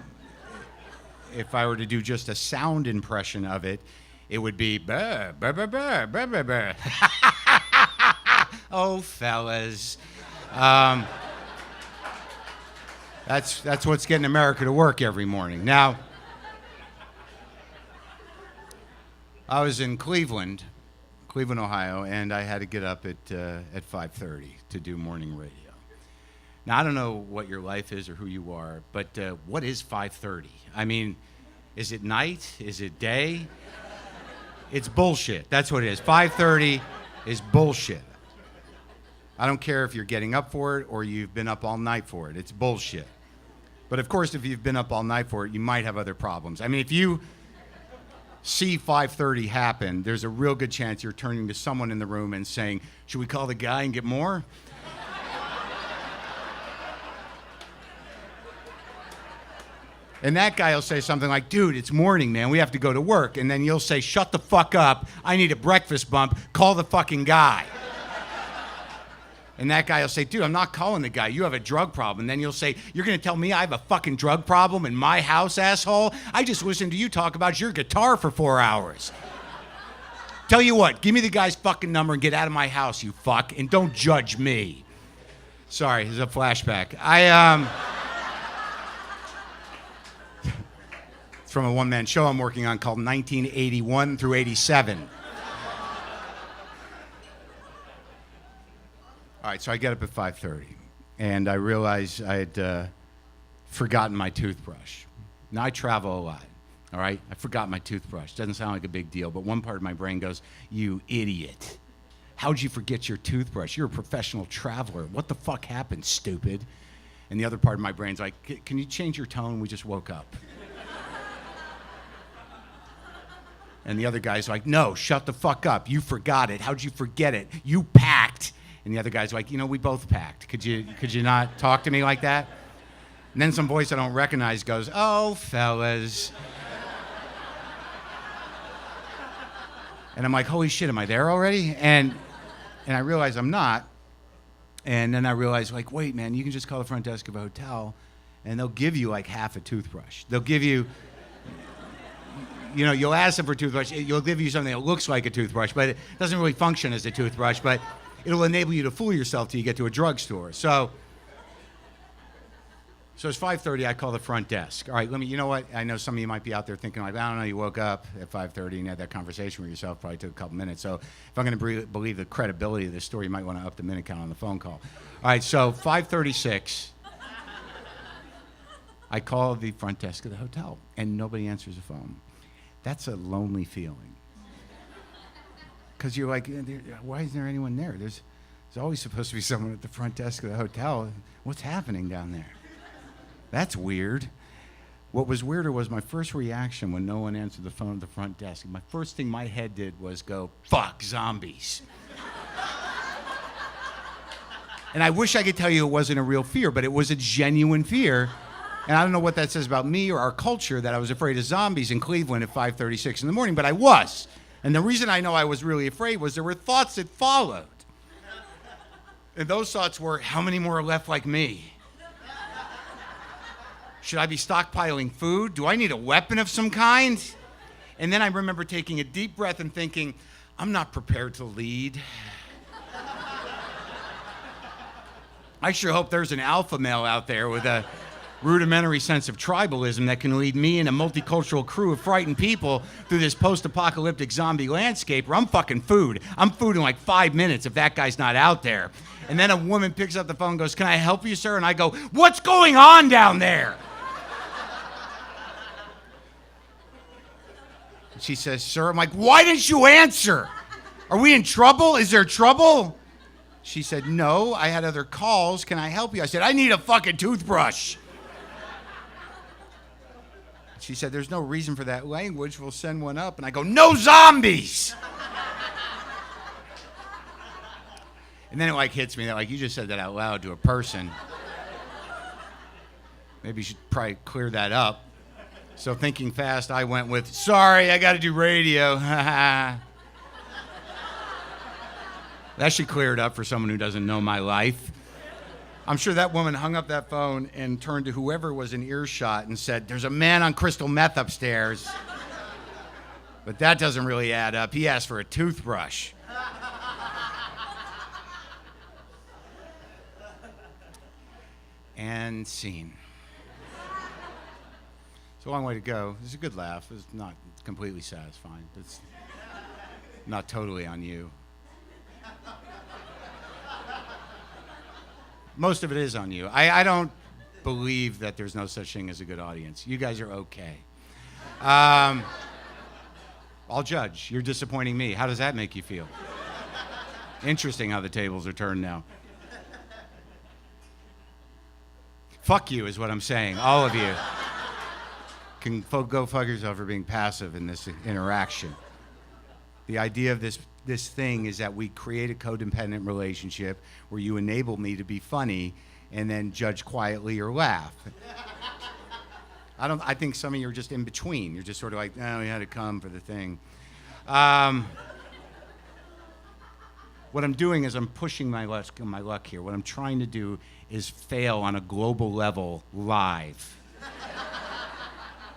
[SPEAKER 5] If I were to do just a sound impression of it, it would be burr, burr, burr, burr, burr, burr, burr. Oh, fellas. That's what's getting America to work every morning. Now, I was in Cleveland, Ohio, and I had to get up at 5:30 to do morning radio. Now, I don't know what your life is or who you are, but what is 5:30? I mean, is it night? Is it day? It's bullshit. That's what it is. 5:30 is bullshit. I don't care if you're getting up for it or you've been up all night for it. It's bullshit. But of course, if you've been up all night for it, you might have other problems. I mean, if you see 5:30 happen, there's a real good chance you're turning to someone in the room and saying, should we call the guy and get more? And that guy will say something like, dude, it's morning, man. We have to go to work. And then you'll say, shut the fuck up. I need a breakfast bump. Call the fucking guy. And that guy will say, dude, I'm not calling the guy. You have a drug problem. And then you'll say, you're going to tell me I have a fucking drug problem in my house, asshole? I just listened to you talk about your guitar for 4 hours. Tell you what, give me the guy's fucking number and get out of my house, you fuck. And don't judge me. Sorry, this is a flashback. It's from a one-man show I'm working on called 1981 through 87. All right, so I get up at 5:30, and I realize I had forgotten my toothbrush. Now, I travel a lot, all right? I forgot my toothbrush. Doesn't sound like a big deal, but one part of my brain goes, you idiot. How'd you forget your toothbrush? You're a professional traveler. What the fuck happened, stupid? And the other part of my brain's like, can you change your tone? We just woke up. And the other guy's like, no, shut the fuck up. You forgot it. How'd you forget it? You packed. And the other guy's like, we both packed. Could you not talk to me like that? And then some voice I don't recognize goes, oh, fellas. And I'm like, holy shit, am I there already? And I realize I'm not. And then I realize, like, wait, man, you can just call the front desk of a hotel, and they'll give you like half a toothbrush. They'll give you, you'll ask them for a toothbrush. You'll give you something that looks like a toothbrush, but it doesn't really function as a toothbrush, but it'll enable you to fool yourself till you get to a drugstore. So it's 5:30, I call the front desk. All right, you know what? I know some of you might be out there thinking, like, I don't know, you woke up at 5:30 and had that conversation with yourself, probably took a couple minutes. So if I'm going to believe the credibility of this story, you might want to up the minute count on the phone call. All right, so 5:36, I call the front desk of the hotel, and nobody answers the phone. That's a lonely feeling. Because you're like, why isn't there anyone there? There's always supposed to be someone at the front desk of the hotel. What's happening down there? That's weird. What was weirder was my first reaction when no one answered the phone at the front desk. My first thing my head did was go, fuck, zombies. And I wish I could tell you it wasn't a real fear, but it was a genuine fear. And I don't know what that says about me or our culture that I was afraid of zombies in Cleveland at 5:36 in the morning, but I was. And the reason I know I was really afraid was there were thoughts that followed. And those thoughts were, how many more are left like me? Should I be stockpiling food? Do I need a weapon of some kind? And then I remember taking a deep breath and thinking, I'm not prepared to lead. I sure hope there's an alpha male out there with a rudimentary sense of tribalism that can lead me and a multicultural crew of frightened people through this post-apocalyptic zombie landscape where I'm fucking food. I'm food in like 5 minutes if that guy's not out there. And then a woman picks up the phone and goes, can I help you, sir? And I go, what's going on down there? And she says, sir. I'm like, why didn't you answer? Are we in trouble? Is there trouble? She said, no, I had other calls. Can I help you? I said, I need a fucking toothbrush. She said, there's no reason for that language. We'll send one up. And I go, no zombies! And then it like hits me that like you just said that out loud to a person. Maybe you should probably clear that up. So thinking fast, I went with, sorry, I got to do radio. That should clear it up for someone who doesn't know my life. I'm sure that woman hung up that phone and turned to whoever was in earshot and said, there's a man on crystal meth upstairs. But that doesn't really add up. He asked for a toothbrush. And scene. It's a long way to go. It's a good laugh. It's not completely satisfying. It's not totally on you. Most of it is on you. I don't believe that there's no such thing as a good audience. You guys are okay. I'll judge. You're disappointing me. How does that make you feel? Interesting how the tables are turned now. Fuck you is what I'm saying. All of you can go fuck yourself for being passive in this interaction. The idea of this thing is that we create a codependent relationship where you enable me to be funny and then judge quietly or laugh. I think some of you are just in between. You're just sort of like, oh, we had to come for the thing. What I'm doing is I'm pushing my luck here. What I'm trying to do is fail on a global level live.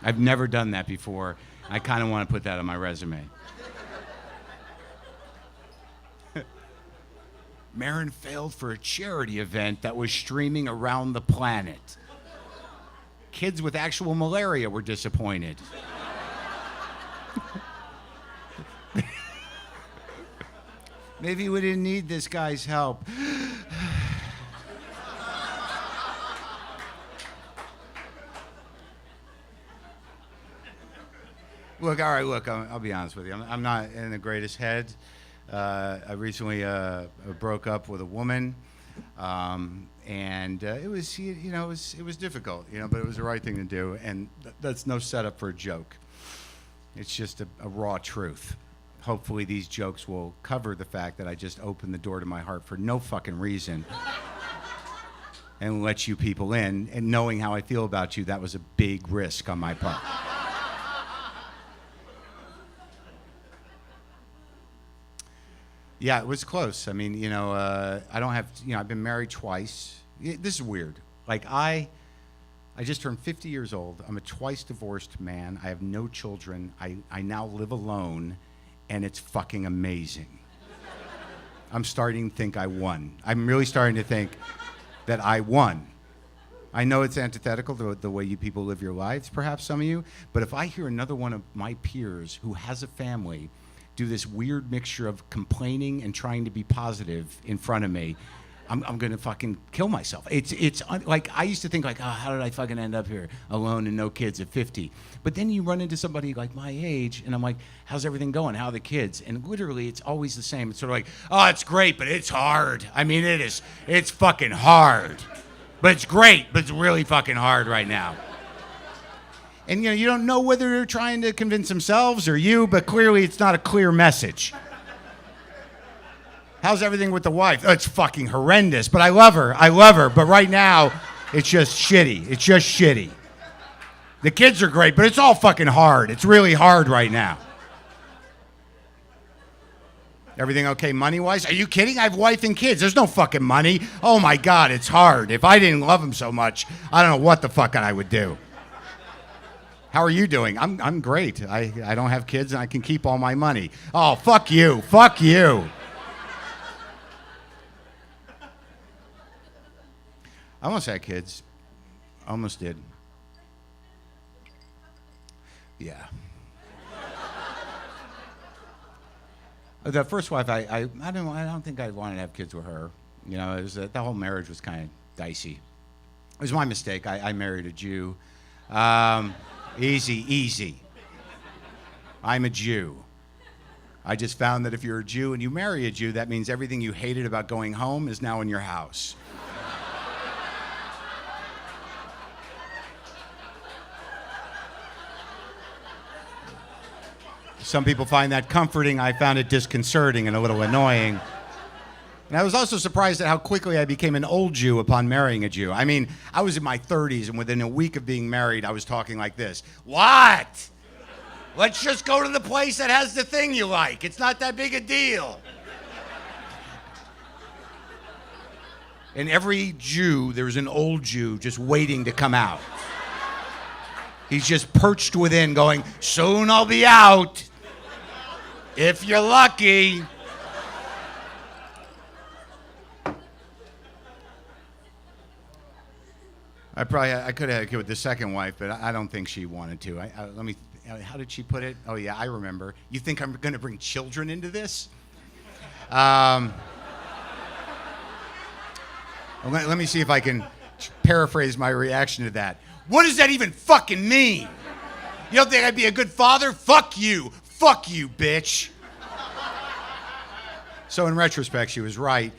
[SPEAKER 5] I've never done that before. I kind of want to put that on my resume. Marin failed for a charity event that was streaming around the planet. Kids with actual malaria were disappointed. Maybe we didn't need this guy's help. Look, all right, look, I'll be honest with you. I'm not in the greatest head. I recently broke up with a woman, and it was, it was difficult, but it was the right thing to do, and that's no setup for a joke. It's just a raw truth. Hopefully these jokes will cover the fact that I just opened the door to my heart for no fucking reason and let you people in, and knowing how I feel about you, that was a big risk on my part. Yeah, it was close. I mean, I don't have, I've been married twice. This is weird. Like, I just turned 50 years old. I'm a twice divorced man. I have no children. I now live alone, and it's fucking amazing. I'm starting to think I won. I'm really starting to think that I won. I know it's antithetical to the way you people live your lives, perhaps some of you, but if I hear another one of my peers who has a family do this weird mixture of complaining and trying to be positive in front of me, I'm gonna fucking kill myself. It's like, I used to think like, oh, how did I fucking end up here alone and no kids at 50? But then you run into somebody like my age, and I'm like, how's everything going? How are the kids? And literally, it's always the same. It's sort of like, oh, it's great, but it's hard. I mean, it's fucking hard. But it's great, but it's really fucking hard right now. And you don't know whether they're trying to convince themselves or you, but clearly it's not a clear message. How's everything with the wife? Oh, it's fucking horrendous, but I love her, but right now, it's just shitty. The kids are great, but it's all fucking hard. It's really hard right now. Everything okay money-wise? Are you kidding? I have wife and kids. There's no fucking money. Oh my God, it's hard. If I didn't love them so much, I don't know what the fuck I would do. How are you doing? I'm great. I don't have kids and I can keep all my money. Oh, fuck you. Fuck you. I almost had kids. Almost did. Yeah. The first wife, I don't think I wanted to have kids with her. It was the whole marriage was kind of dicey. It was my mistake. I married a Jew. Easy. I'm a Jew. I just found that if you're a Jew and you marry a Jew, that means everything you hated about going home is now in your house. Some people find that comforting. I found it disconcerting and a little annoying. And I was also surprised at how quickly I became an old Jew upon marrying a Jew. I mean, I was in my 30s, and within a week of being married, I was talking like this. What? Let's just go to the place that has the thing you like. It's not that big a deal. In every Jew, there's an old Jew just waiting to come out. He's just perched within going, soon I'll be out. If you're lucky. I could have had a kid with the second wife, but I don't think she wanted to. How did she put it? Oh yeah, I remember. You think I'm going to bring children into this? Let me see if I can paraphrase my reaction to that. What does that even fucking mean? You don't think I'd be a good father? Fuck you, bitch. So in retrospect, she was right.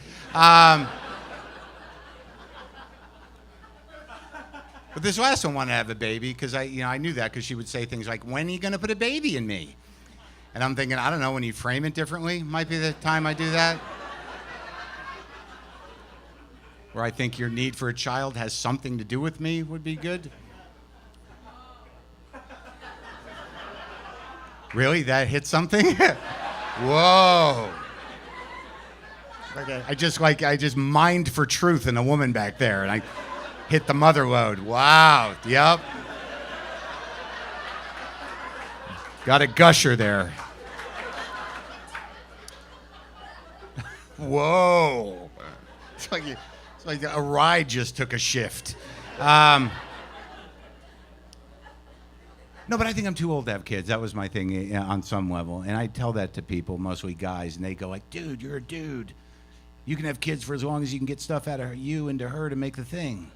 [SPEAKER 5] But this last one wanted to have a baby because I knew that because she would say things like, when are you going to put a baby in me? And I'm thinking, I don't know, when you frame it differently might be the time I do that. Where I think your need for a child has something to do with me would be good. Really? That hit something? Whoa. Okay. I just mined for truth in a woman back there, and I hit the mother load. Wow. Yep. Got a gusher there. Whoa. It's like a ride just took a shift. No, but I think I'm too old to have kids. That was my thing on some level. And I tell that to people, mostly guys, and they go like, dude, you're a dude. You can have kids for as long as you can get stuff out of you into her to make the thing.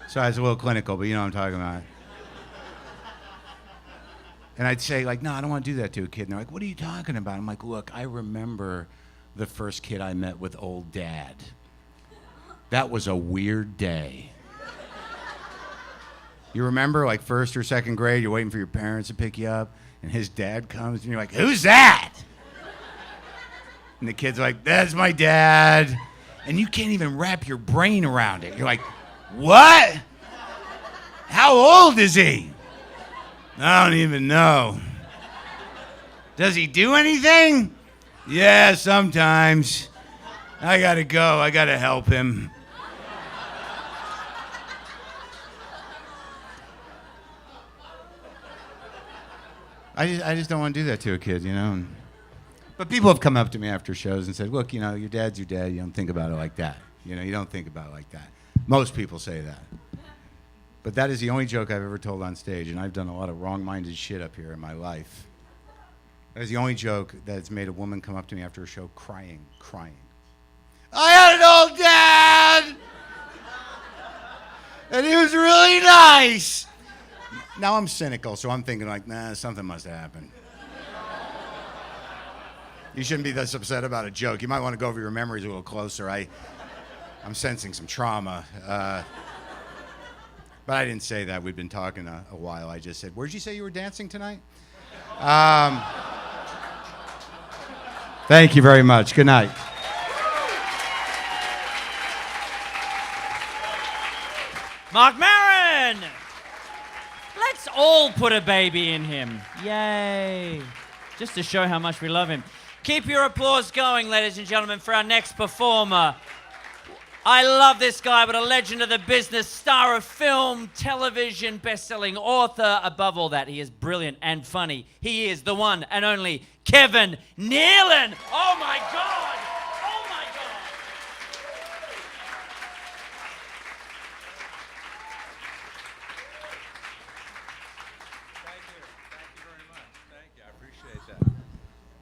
[SPEAKER 5] So I was a little clinical, but you know what I'm talking about. And I'd say, like, no, I don't want to do that to a kid. And they're like, what are you talking about? I'm like, look, I remember the first kid I met with old dad. That was a weird day. You remember, like, first or second grade, you're waiting for your parents to pick you up, and his dad comes, and you're like, who's that? And the kid's like, that's my dad. And you can't even wrap your brain around it. You're like, what? How old is he? I don't even know. Does he do anything? Yeah, sometimes. I gotta go. I gotta help him. I just don't want to do that to a kid, you know. But people have come up to me after shows and said, look, you know, your dad's your dad. You don't think about it like that. You know, you don't think about it like that. Most people say that. But that is the only joke I've ever told on stage, and I've done a lot of wrong-minded shit up here in my life. That is the only joke that's made a woman come up to me after a show crying. I had an old dad! And he was really nice! Now I'm cynical, so I'm thinking like, nah, something must have happened. You shouldn't be this upset about a joke. You might want to go over your memories a little closer. I'm sensing some trauma. But I didn't say that. We'd been talking a while. I just said, where'd you say you were dancing tonight? Thank you very much. Good night.
[SPEAKER 1] Mark Maron! Let's all put a baby in him. Yay. Just to show how much we love him. Keep your applause going, ladies and gentlemen, for our next performer. I love this guy, but a legend of the business, star of film, television, best-selling author. Above all that, he is brilliant and funny. He is the one and only Kevin Nealon. Oh, my God. Oh, my God.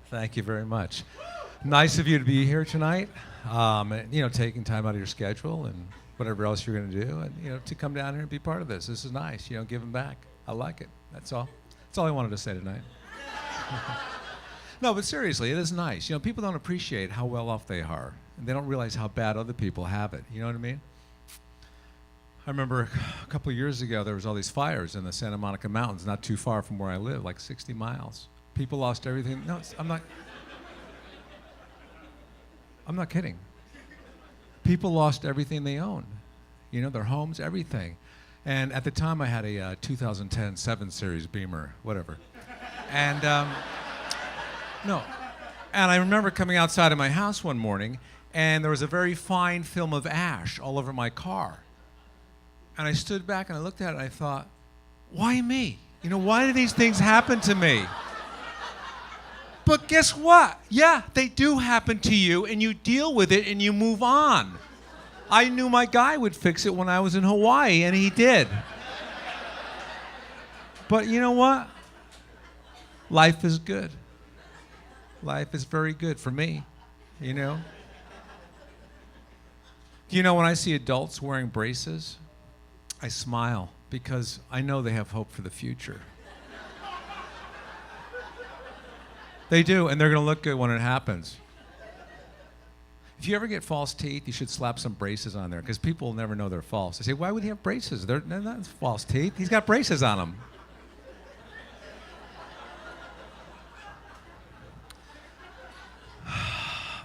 [SPEAKER 6] Thank you very much. Nice of you to be here tonight. You know, taking time out of your schedule and whatever else you're going to do, and you know, to come down here and be part of this. This is nice. You know, giving back. I like it. That's all. That's all I wanted to say tonight. No, but seriously, it is nice. You know, people don't appreciate how well off they are, and they don't realize how bad other people have it. You know what I mean? I remember a couple of years ago, there was all these fires in the Santa Monica Mountains, not too far from where I live, like 60 miles. People lost everything. No, I'm not kidding. People lost everything they owned. You know, their homes, everything. And at the time, I had a 2010 7 Series Beamer, whatever. And, no. And I remember coming outside of my house one morning, and there was a very fine film of ash all over my car. And I stood back and I looked at it and I thought, why me? You know, why do these things happen to me? But guess what? Yeah, they do happen to you, and you deal with it, and you move on. I knew my guy would fix it when I was in Hawaii, and he did. But you know what? Life is good. Life is very good for me, you know? Do you know when I see adults wearing braces, I smile because I know they have hope for the future. They do, and they're going to look good when it happens. If you ever get false teeth, you should slap some braces on there because people will never know they're false. They say, why would he have braces? They're not false teeth. He's got braces on them.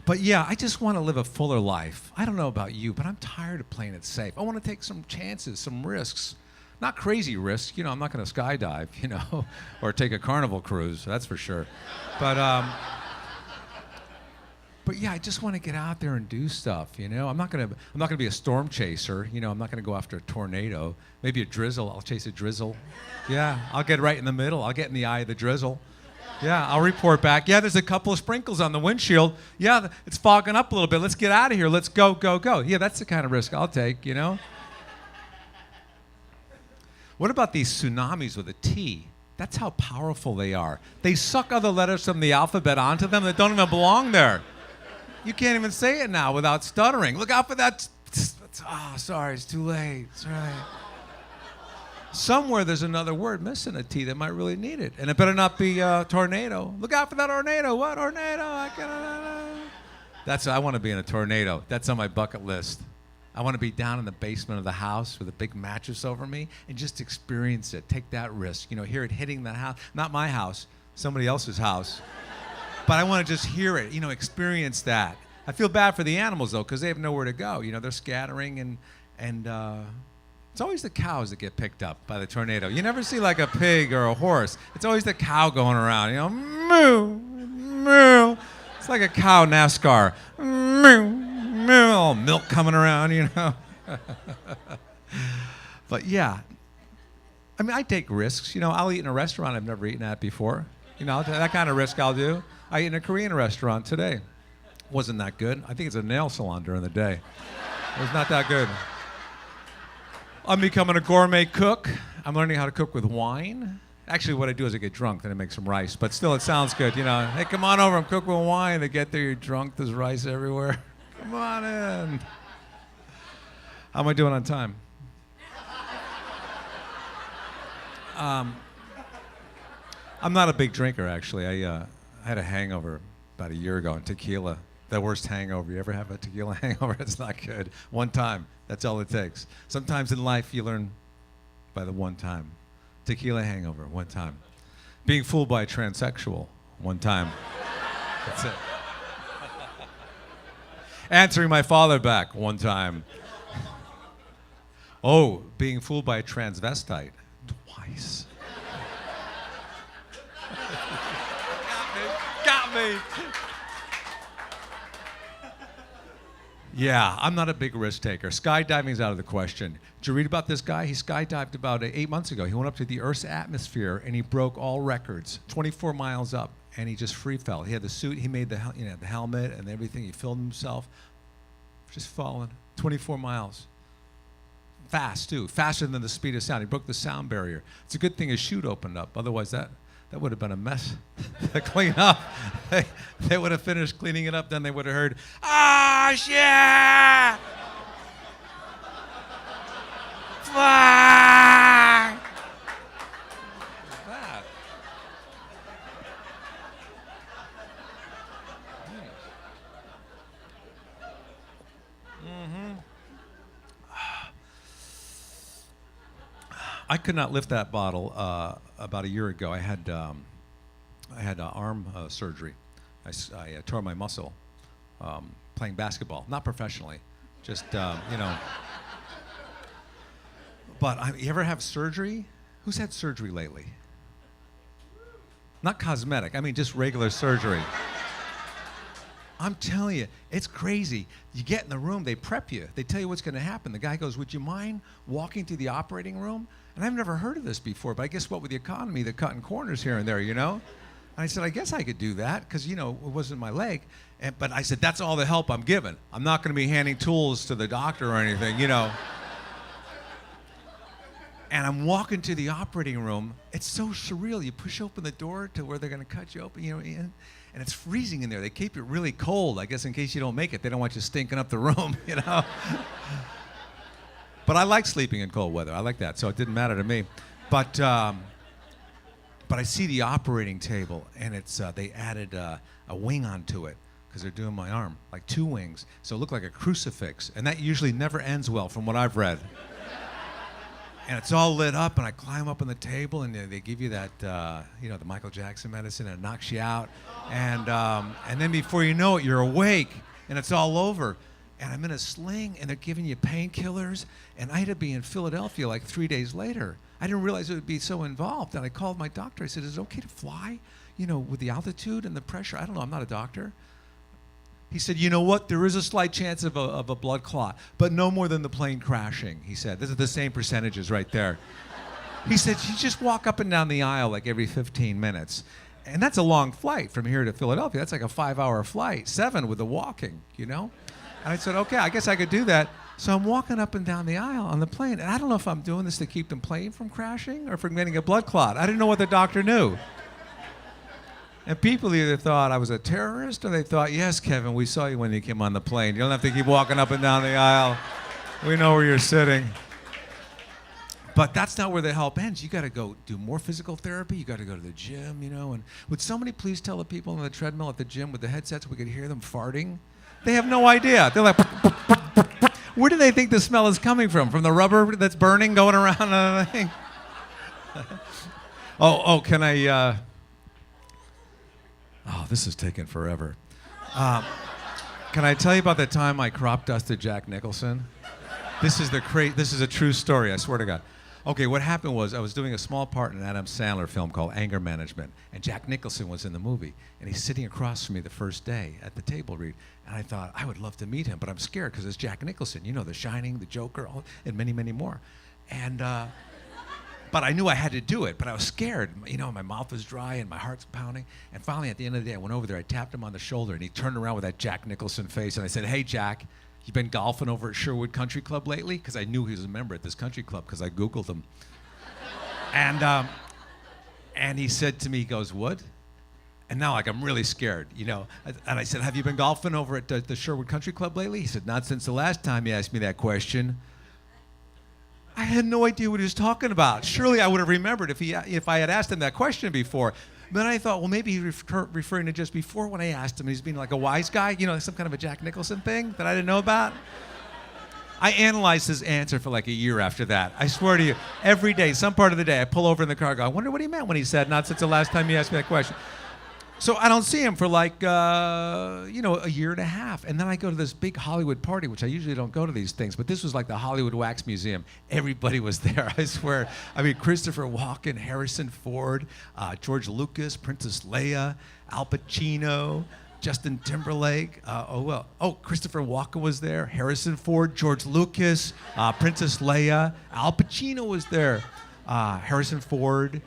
[SPEAKER 6] But yeah, I just want to live a fuller life. I don't know about you, but I'm tired of playing it safe. I want to take some chances, some risks. Not crazy risks, you know, I'm not going to skydive, you know, or take a Carnival cruise, that's for sure. But yeah, I just want to get out there and do stuff, you know. I'm not going to be a storm chaser, you know. I'm not going to go after a tornado. Maybe a drizzle. I'll chase a drizzle. Yeah, I'll get right in the middle. I'll get in the eye of the drizzle. Yeah, I'll report back. Yeah, there's a couple of sprinkles on the windshield. Yeah, it's fogging up a little bit. Let's get out of here. Let's go, go, go. Yeah, that's the kind of risk I'll take, you know. What about these tsunamis with a T? That's how powerful they are. They suck other letters from the alphabet onto them that don't even belong there. You can't even say it now without stuttering. Look out for that. Oh, sorry, it's too late. It's all right. Somewhere there's another word missing a T that might really need it. And it better not be tornado. Look out for that tornado. What tornado? I want to be in a tornado. That's on my bucket list. I want to be down in the basement of the house with a big mattress over me and just experience it. Take that risk. You know, hear it hitting that house. Not my house, somebody else's house. But I want to just hear it, you know, experience that. I feel bad for the animals, though, because they have nowhere to go. You know, they're scattering, and it's always the cows that get picked up by the tornado. You never see, like, a pig or a horse. It's always the cow going around, you know, moo, moo. It's like a cow NASCAR. Milk coming around, you know. But yeah, I mean, I take risks. You know, I'll eat in a restaurant I've never eaten at before. You know, that kind of risk I'll do. I ate in a Korean restaurant today. Wasn't that good. I think it's a nail salon during the day. It was not that good. I'm becoming a gourmet cook. I'm learning how to cook with wine. Actually, what I do is I get drunk, then I make some rice. But still, it sounds good, you know. Hey, come on over, I'm cooking with wine. They get there, you're drunk, there's rice everywhere. Come on in. How am I doing on time? I'm not a big drinker, actually. I had a hangover about a year ago on tequila. The worst hangover. You ever have a tequila hangover? It's not good. One time. That's all it takes. Sometimes in life you learn by the one time. Tequila hangover, one time. Being fooled by a transsexual, one time. That's it. Answering my father back, one time. Oh, being fooled by a transvestite, twice. Got me. Yeah, I'm not a big risk taker. Skydiving's out of the question. Did you read about this guy? He skydived about 8 months ago. He went up to the Earth's atmosphere and he broke all records, 24 miles up, and he just free fell. He had the suit, he made the helmet and everything. He filmed himself, just falling 24 miles. Fast too, faster than the speed of sound. He broke the sound barrier. It's a good thing his chute opened up. Otherwise, that would have been a mess to clean up. They would have finished cleaning it up, then they would have heard, "Ah, shit! Fuck!" That. I could not lift that bottle about a year ago. I had arm surgery. I tore my muscle playing basketball, not professionally, just you know. But you ever have surgery? Who's had surgery lately? Not cosmetic. I mean, just regular surgery. I'm telling you, it's crazy. You get in the room, they prep you. They tell you what's going to happen. The guy goes, "Would you mind walking to the operating room?" And I've never heard of this before, but I guess what with the economy, they're cutting corners here and there, you know? And I said, I guess I could do that, because, you know, it wasn't my leg. But I said, that's all the help I'm given. I'm not going to be handing tools to the doctor or anything, you know? And I'm walking to the operating room. It's so surreal. You push open the door to where they're going to cut you open, you know, and it's freezing in there. They keep it really cold, I guess, in case you don't make it. They don't want you stinking up the room, you know? But I like sleeping in cold weather. I like that, so it didn't matter to me. But I see the operating table, and it's they added a wing onto it because they're doing my arm, like 2 wings. So it looked like a crucifix, and that usually never ends well from what I've read. And it's all lit up, and I climb up on the table, and they give you that, you know, the Michael Jackson medicine, and it knocks you out. And then before you know it, you're awake, and it's all over. And I'm in a sling, and they're giving you painkillers. And I had to be in Philadelphia like 3 days later. I didn't realize it would be so involved. And I called my doctor. I said, "Is it okay to fly, you know, with the altitude and the pressure?" I don't know. I'm not a doctor. He said, "You know what? There is a slight chance of a blood clot, but no more than the plane crashing," he said. "This is the same percentages right there." He said, "You just walk up and down the aisle like every 15 minutes. And that's a long flight from here to Philadelphia. That's like a 5-hour flight, 7 with the walking, you know? And I said, okay, I guess I could do that. So I'm walking up and down the aisle on the plane, and I don't know if I'm doing this to keep the plane from crashing or from getting a blood clot. I didn't know what the doctor knew. And people either thought I was a terrorist, or they thought, "Yes, Kevin, we saw you when you came on the plane. You don't have to keep walking up and down the aisle. We know where you're sitting." But that's not where the help ends. You got to go do more physical therapy. You got to go to the gym, you know. And would somebody please tell the people on the treadmill at the gym with the headsets we could hear them farting? They have no idea. They're like, where do they think the smell is coming from? From the rubber that's burning going around on the thing? Can I... Oh, this is taking forever. Can I tell you about the time I crop dusted Jack Nicholson? This is a true story, I swear to God. Okay, what happened was I was doing a small part in an Adam Sandler film called Anger Management, and Jack Nicholson was in the movie, and he's sitting across from me the first day at the table read, and I thought, I would love to meet him, but I'm scared because it's Jack Nicholson, you know, The Shining, The Joker, and many, many more. And, but I knew I had to do it, but I was scared. You know, my mouth was dry and my heart's pounding, and finally at the end of the day, I went over there, I tapped him on the shoulder, and he turned around with that Jack Nicholson face, and I said, hey, Jack, you been golfing over at Sherwood Country Club lately? Because I knew he was a member at this country club because I Googled him. And he said to me, he goes, what? And now, like, I'm really scared, you know. And I said, have you been golfing over at the Sherwood Country Club lately? He said, not since the last time you asked me that question. I had no idea what he was talking about. Surely I would have remembered if I had asked him that question before. But then I thought, well, maybe he's referring to just before when I asked him. He's being like a wise guy, you know, some kind of a Jack Nicholson thing that I didn't know about. I analyzed his answer for like a year after that. I swear to you, every day, some part of the day, I pull over in the car and go, I wonder what he meant when he said, not since the last time you asked me that question. So I don't see him for like, you know, a year and a half. And then I go to this big Hollywood party, which I usually don't go to these things, but this was like the Hollywood Wax Museum. Everybody was there, I swear. I mean, Christopher Walken, Harrison Ford, George Lucas, Princess Leia, Al Pacino, Justin Timberlake. Christopher Walken was there, Harrison Ford, George Lucas, Princess Leia, Al Pacino was there, Harrison Ford.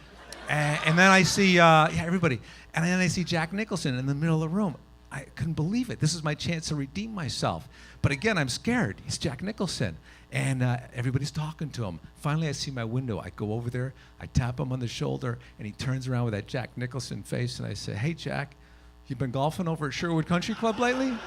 [SPEAKER 6] And then I see everybody. And then I see Jack Nicholson in the middle of the room. I couldn't believe it. This is my chance to redeem myself. But again, I'm scared. He's Jack Nicholson. And everybody's talking to him. Finally, I see my window. I go over there. I tap him on the shoulder. And he turns around with that Jack Nicholson face. And I say, hey, Jack, you been golfing over at Sherwood Country Club lately?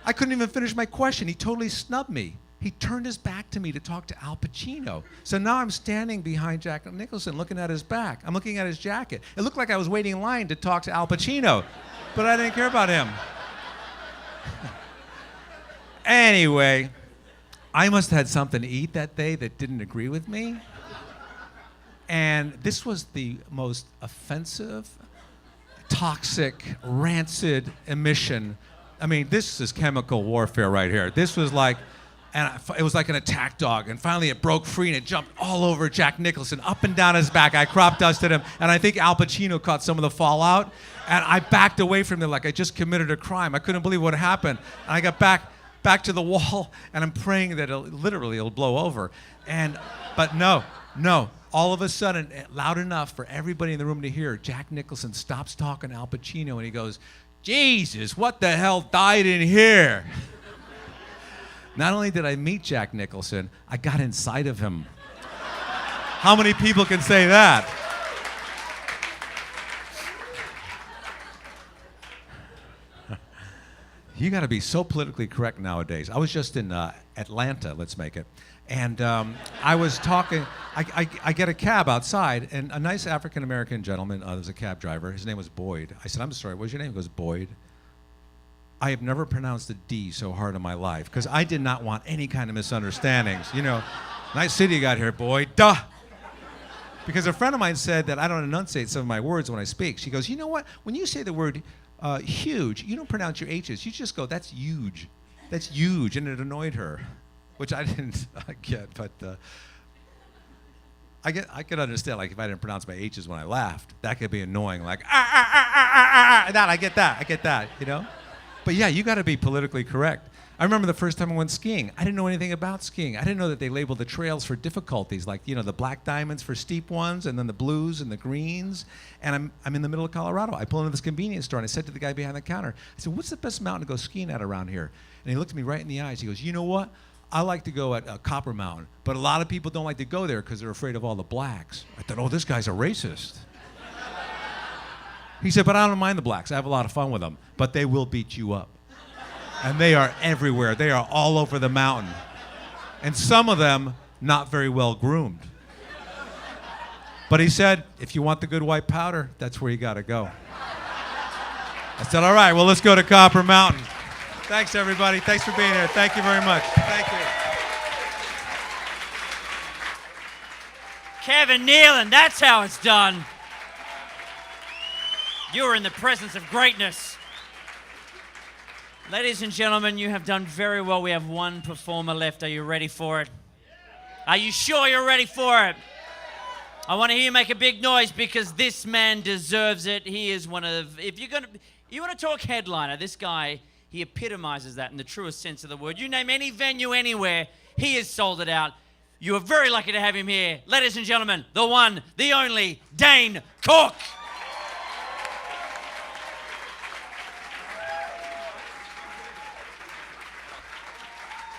[SPEAKER 6] I couldn't even finish my question. He totally snubbed me. He turned his back to me to talk to Al Pacino. So now I'm standing behind Jack Nicholson looking at his back. I'm looking at his jacket. It looked like I was waiting in line to talk to Al Pacino, but I didn't care about him. Anyway, I must have had something to eat that day that didn't agree with me. And this was the most offensive, toxic, rancid emission. I mean, this is chemical warfare right here. This was like, it was like an attack dog, and finally it broke free and it jumped all over Jack Nicholson, up and down his back. I crop dusted him, and I think Al Pacino caught some of the fallout, and I backed away from him like I just committed a crime. I couldn't believe what happened. And I got back to the wall, and I'm praying that it'll blow over. But no. All of a sudden, loud enough for everybody in the room to hear, Jack Nicholson stops talking to Al Pacino, and he goes, Jesus, what the hell died in here? Not only did I meet Jack Nicholson, I got inside of him. How many people can say that? You got to be so politically correct nowadays. I was just in Atlanta, let's make it, and I was talking. I get a cab outside, and a nice African-American gentleman, there's a cab driver. His name was Boyd. I said, I'm sorry, what's your name? He goes, Boyd. I have never pronounced the D so hard in my life because I did not want any kind of misunderstandings. You know, nice city you got here, boy. Duh. Because a friend of mine said that I don't enunciate some of my words when I speak. She goes, you know what? When you say the word huge, you don't pronounce your H's. You just go, that's huge. That's huge. And it annoyed her, which I didn't get. But I could understand, like, if I didn't pronounce my H's when I laughed, that could be annoying. Like, that, I get that, you know? But yeah, you got to be politically correct. I remember the first time I went skiing. I didn't know anything about skiing. I didn't know that they labeled the trails for difficulties, like, you know, the black diamonds for steep ones, and then the blues and the greens. And I'm in the middle of Colorado. I pull into this convenience store, and I said to the guy behind the counter, I said, what's the best mountain to go skiing at around here? And he looked at me right in the eyes. He goes, you know what? I like to go at Copper Mountain, but a lot of people don't like to go there because they're afraid of all the blacks. I thought, oh, this guy's a racist. He said, but I don't mind the blacks. I have a lot of fun with them, but they will beat you up. And they are everywhere. They are all over the mountain. And some of them not very well groomed. But he said, if you want the good white powder, that's where you got to go. I said, all right, well, let's go to Copper Mountain. Thanks, everybody. Thanks for being here. Thank you very much. Thank you.
[SPEAKER 1] Kevin Nealon, that's how it's done. You are in the presence of greatness. Ladies and gentlemen, you have done very well. We have one performer left. Are you ready for it? Are you sure you're ready for it? I want to hear you make a big noise because this man deserves it. He is one of, if you're going to, you want to talk headliner, this guy, he epitomizes that in the truest sense of the word. You name any venue anywhere, he has sold it out. You are very lucky to have him here. Ladies and gentlemen, the one, the only, Dane Cook.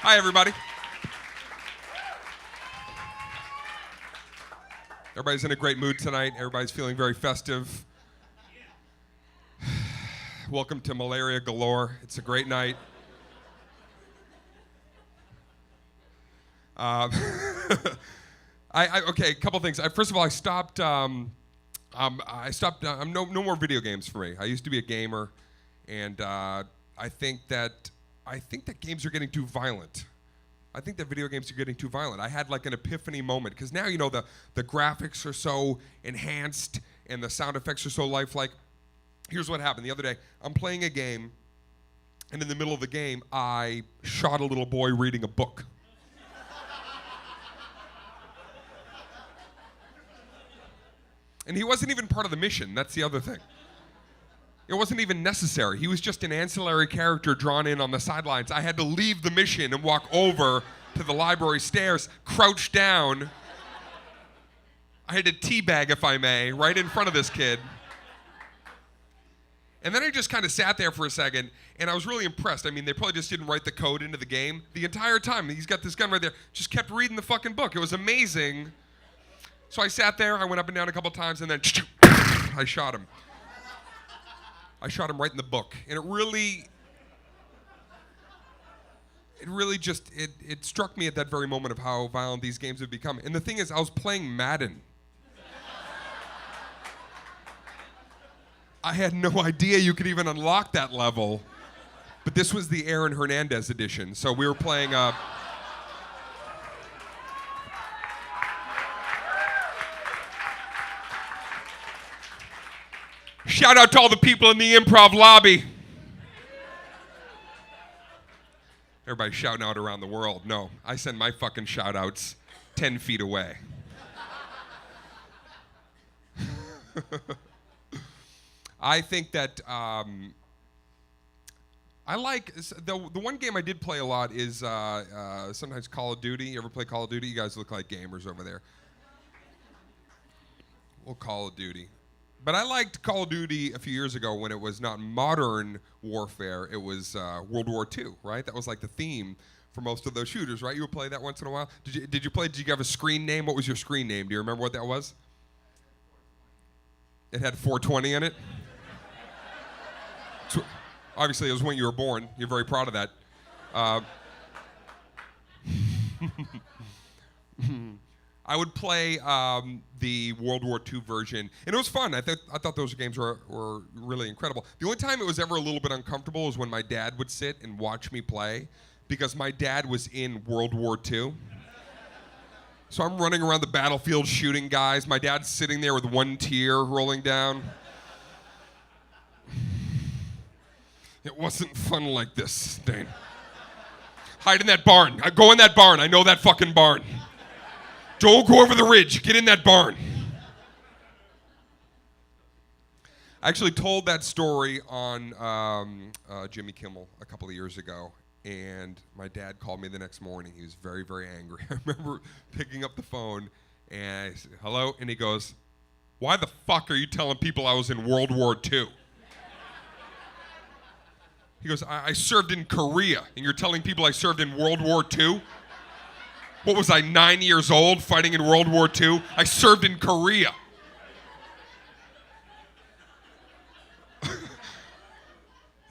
[SPEAKER 7] Hi, everybody. Everybody's in a great mood tonight. Everybody's feeling very festive. Welcome to Malaria Galore. It's a great night. Okay, a couple things. First of all, I stopped. No more video games for me. I used to be a gamer, and I think that games are getting too violent. I think that video games are getting too violent. I had like an epiphany moment because now the graphics are so enhanced and the sound effects are so lifelike. Here's what happened the other day. I'm playing a game, and in the middle of the game, I shot a little boy reading a book. And he wasn't even part of the mission. That's the other thing. It wasn't even necessary. He was just an ancillary character drawn in on the sidelines. I had to leave the mission and walk over to the library stairs, crouch down. I had to teabag, if I may, right in front of this kid. And then I just kind of sat there for a second, and I was really impressed. I mean, they probably just didn't write the code into the game. The entire time, he's got this gun right there, just kept reading the fucking book. It was amazing. So I sat there, I went up and down a couple times, and then I shot him. I shot him right in the book. And it really just, it struck me at that very moment of how violent these games have become. And the thing is, I was playing Madden. I had no idea you could even unlock that level. But this was the Aaron Hernandez edition. So we were playing shout out to all the people in the improv lobby. Everybody's shouting out around the world. No, I send my fucking shout outs 10 feet away. I think that I like the one game I did play a lot is sometimes Call of Duty. You ever play Call of Duty? You guys look like gamers over there. Well, Call of Duty. But I liked Call of Duty a few years ago when it was not modern warfare. It was World War II, right? That was like the theme for most of those shooters, right? You would play that once in a while. Did you have a screen name? What was your screen name? Do you remember what that was? It had 420 in it. So, obviously, it was when you were born. You're very proud of that. I would play the World War II version, and it was fun. I thought those games were really incredible. The only time it was ever a little bit uncomfortable was when my dad would sit and watch me play, because my dad was in World War II. So I'm running around the battlefield shooting guys. My dad's sitting there with one tear rolling down. It wasn't fun like this, Dane. Hide in that barn. Go in that barn. I know that fucking barn. Don't go over the ridge. Get in that barn. I actually told that story on Jimmy Kimmel a couple of years ago, and my dad called me the next morning. He was very, very angry. I remember picking up the phone, and I said, hello, and he goes, why the fuck are you telling people I was in World War II? He goes, I served in Korea, and you're telling people I served in World War II? What was I, 9 years old, fighting in World War II? I served in Korea.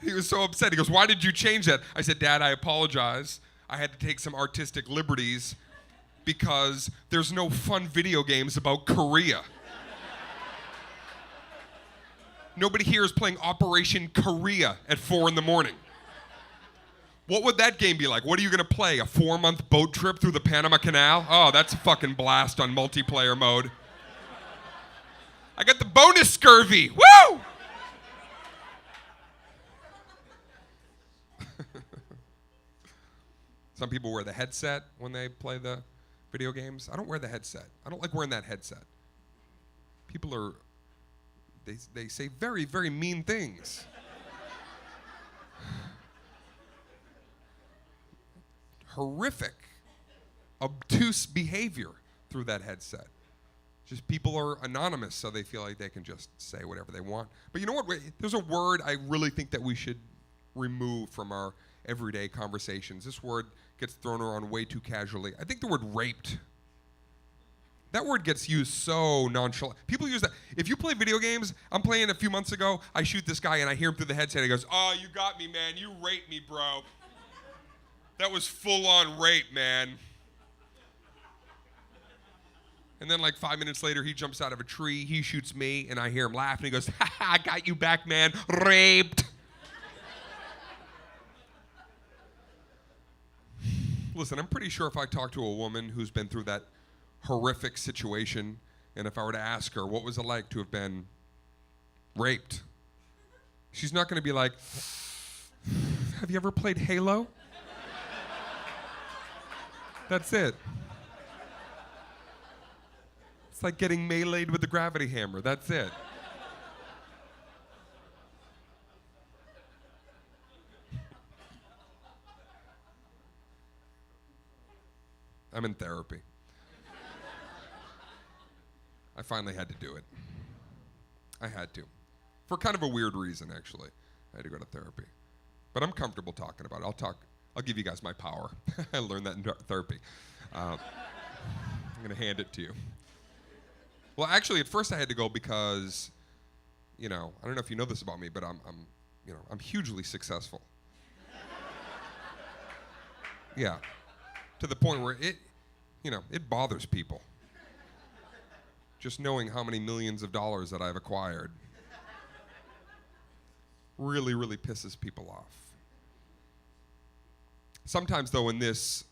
[SPEAKER 7] He was so upset. He goes, why did you change that? I said, Dad, I apologize. I had to take some artistic liberties because there's no fun video games about Korea. Nobody here is playing Operation Korea at 4 in the morning. What would that game be like? What are you going to play? A 4-month boat trip through the Panama Canal? Oh, that's a fucking blast on multiplayer mode. I got the bonus scurvy. Woo! Some people wear the headset when they play the video games. I don't wear the headset. I don't like wearing that headset. People are, they say very, very mean things. Horrific, obtuse behavior through that headset. Just people are anonymous, so they feel like they can just say whatever they want. But you know what? There's a word I really think that we should remove from our everyday conversations. This word gets thrown around way too casually. I think the word raped. That word gets used so nonchalant. People use that. If you play video games, I'm playing a few months ago, I shoot this guy and I hear him through the headset. He goes, "Oh, you got me, man. You raped me, bro. That was full-on rape, man." And then like 5 minutes later, he jumps out of a tree, he shoots me, and I hear him laugh, and he goes, "Ha ha, I got you back, man. Raped." Listen, I'm pretty sure if I talk to a woman who's been through that horrific situation, and if I were to ask her, what was it like to have been raped? She's not going to be like, "Have you ever played Halo?" That's it. It's like getting meleeed with the gravity hammer. That's it. I'm in therapy. I finally had to do it. I had to. For kind of a weird reason, actually. I had to go to therapy. But I'm comfortable talking about it. I'll give you guys my power. I learned that in therapy. I'm going to hand it to you. Well, actually, at first I had to go because, I don't know if you know this about me, but I'm hugely successful. Yeah. To the point where it bothers people. Just knowing how many millions of dollars that I've acquired really, really pisses people off. Sometimes, though, in this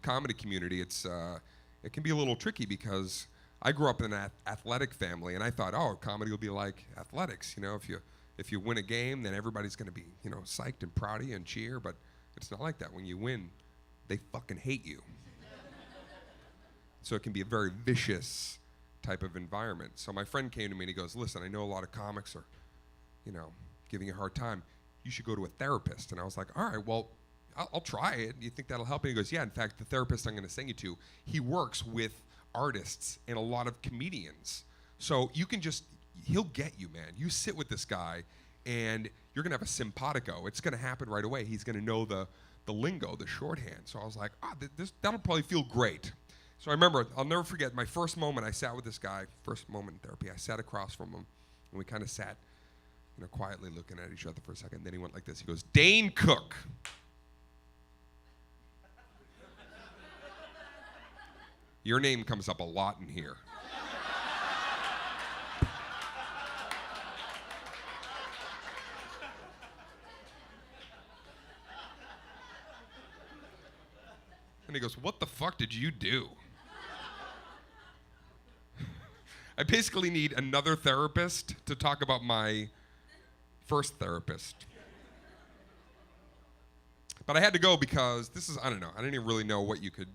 [SPEAKER 7] comedy community, it can be a little tricky because I grew up in an athletic family, and I thought, oh, comedy will be like athletics. If you win a game, then everybody's going to be, psyched and proud of you and cheer. But it's not like that. When you win, they fucking hate you. So it can be a very vicious type of environment. So my friend came to me and he goes, "Listen, I know a lot of comics are, giving you a hard time. You should go to a therapist." And I was like, "All right, well, I'll try it. Do you think that'll help?" And he goes, "Yeah, in fact, the therapist I'm going to send you to, he works with artists and a lot of comedians. So you can he'll get you, man. You sit with this guy and you're going to have a simpatico. It's going to happen right away. He's going to know the lingo, the shorthand." So I was like, that'll probably feel great. So I remember, I'll never forget my first moment. I sat with this guy, first moment in therapy. I sat across from him, and we kind of sat, quietly looking at each other for a second. Then he went like this. He goes, "Dane Cook." Your name comes up a lot in here. And he goes, "What the fuck did you do?" I basically need another therapist to talk about my first therapist. But I had to go because I don't know, I didn't even really know what you could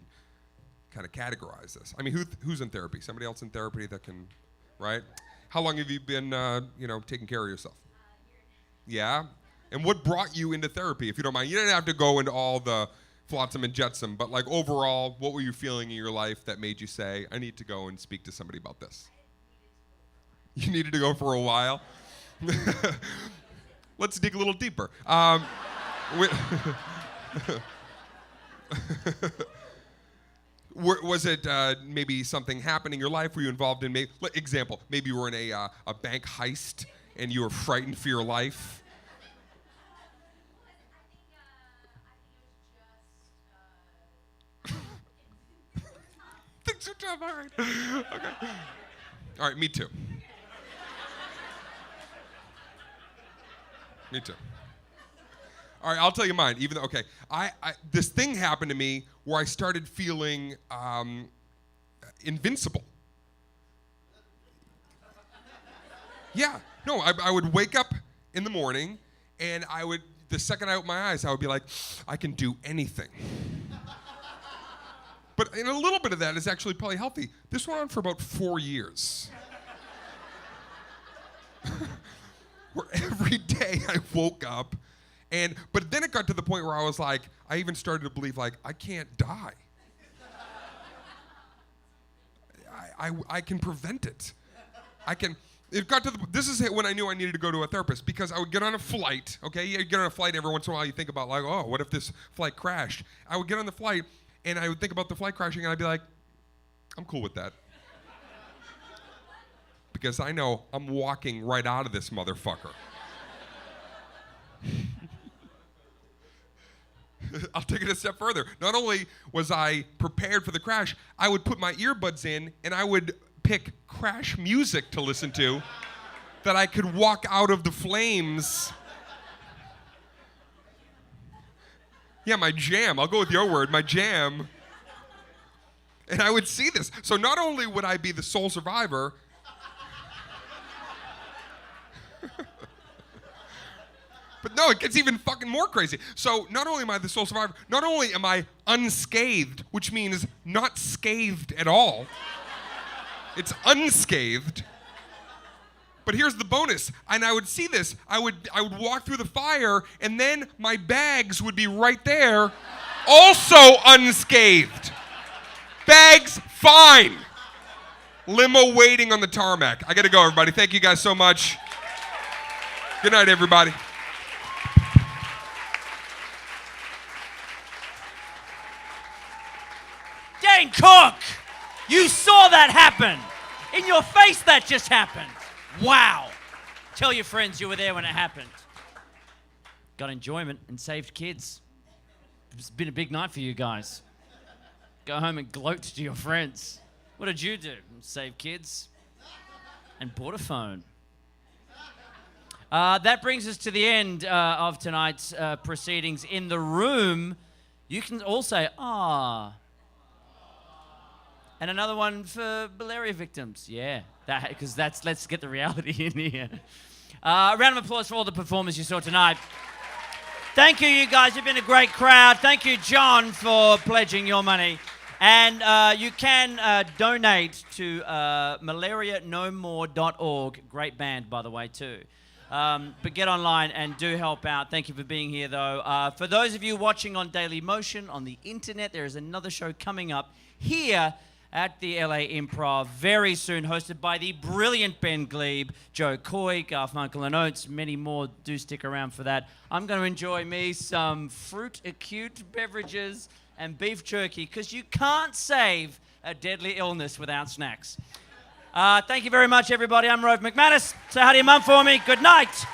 [SPEAKER 7] kind of categorize this. I mean, who's in therapy? Somebody else in therapy that can, right? How long have you been, taking care of yourself? Yeah? And what brought you into therapy, if you don't mind? You didn't have to go into all the flotsam and jetsam, but like overall, what were you feeling in your life that made you say, "I need to go and speak to somebody about this"? You needed to go for a while? Let's dig a little deeper. Was it maybe something happened in your life? Were you involved in, example, maybe you were in a bank heist and you were frightened for your life? Things are tough, all right. Okay. All right, me too. Me too. All right, I'll tell you mine. Even though, okay, this thing happened to me where I started feeling invincible. Yeah, no, I would wake up in the morning, and the second I opened my eyes, I would be like, "I can do anything." But a little bit of that is actually probably healthy. This went on for about 4 years. where every day I woke up, but then it got to the point where I was like, I even started to believe like I can't die. I can prevent it. It got to this is when I knew I needed to go to a therapist, because I would get on a flight, okay? You get on a flight every once in a while, you think about like, oh, what if this flight crashed? I would get on the flight and I would think about the flight crashing and I'd be like, I'm cool with that. Because I know I'm walking right out of this motherfucker. I'll take it a step further. Not only was I prepared for the crash, I would put my earbuds in and I would pick crash music to listen to that I could walk out of the flames. Yeah, my jam. I'll go with your word, my jam. And I would see this. So not only would I be the sole survivor, but no, it gets even fucking more crazy. So not only am I the sole survivor, not only am I unscathed, which means not scathed at all. It's unscathed. But here's the bonus, and I would see this. I would walk through the fire, and then my bags would be right there, also unscathed. Bags, fine. Limo waiting on the tarmac. I gotta go, everybody. Thank you guys so much. Good night, everybody.
[SPEAKER 1] Dane Cook! You saw that happen! In your face that just happened. Wow. Tell your friends you were there when it happened. Got enjoyment and saved kids. It's been a big night for you guys. Go home and gloat to your friends. What did you do? Save kids and bought a phone. That brings us to the end of tonight's proceedings. In the room, you can all say, ah. And another one for malaria victims. Yeah, because let's get the reality in here. A round of applause for all the performers you saw tonight. Thank you, you guys. You've been a great crowd. Thank you, John, for pledging your money. And you can donate to malarianomore.org. Great band, by the way, too. But get online and do help out. Thank you for being here, though. For those of you watching on Daily Motion on the internet, there is another show coming up here at the LA Improv very soon, hosted by the brilliant Ben Glebe, Joe Coy, Garfunkel and Oates, many more. Do stick around for that. I'm going to enjoy me some fruit acute beverages and beef jerky, because you can't save a deadly illness without snacks. Thank you very much, everybody. I'm Rove McManus. Say hi to your mum for me. Good night.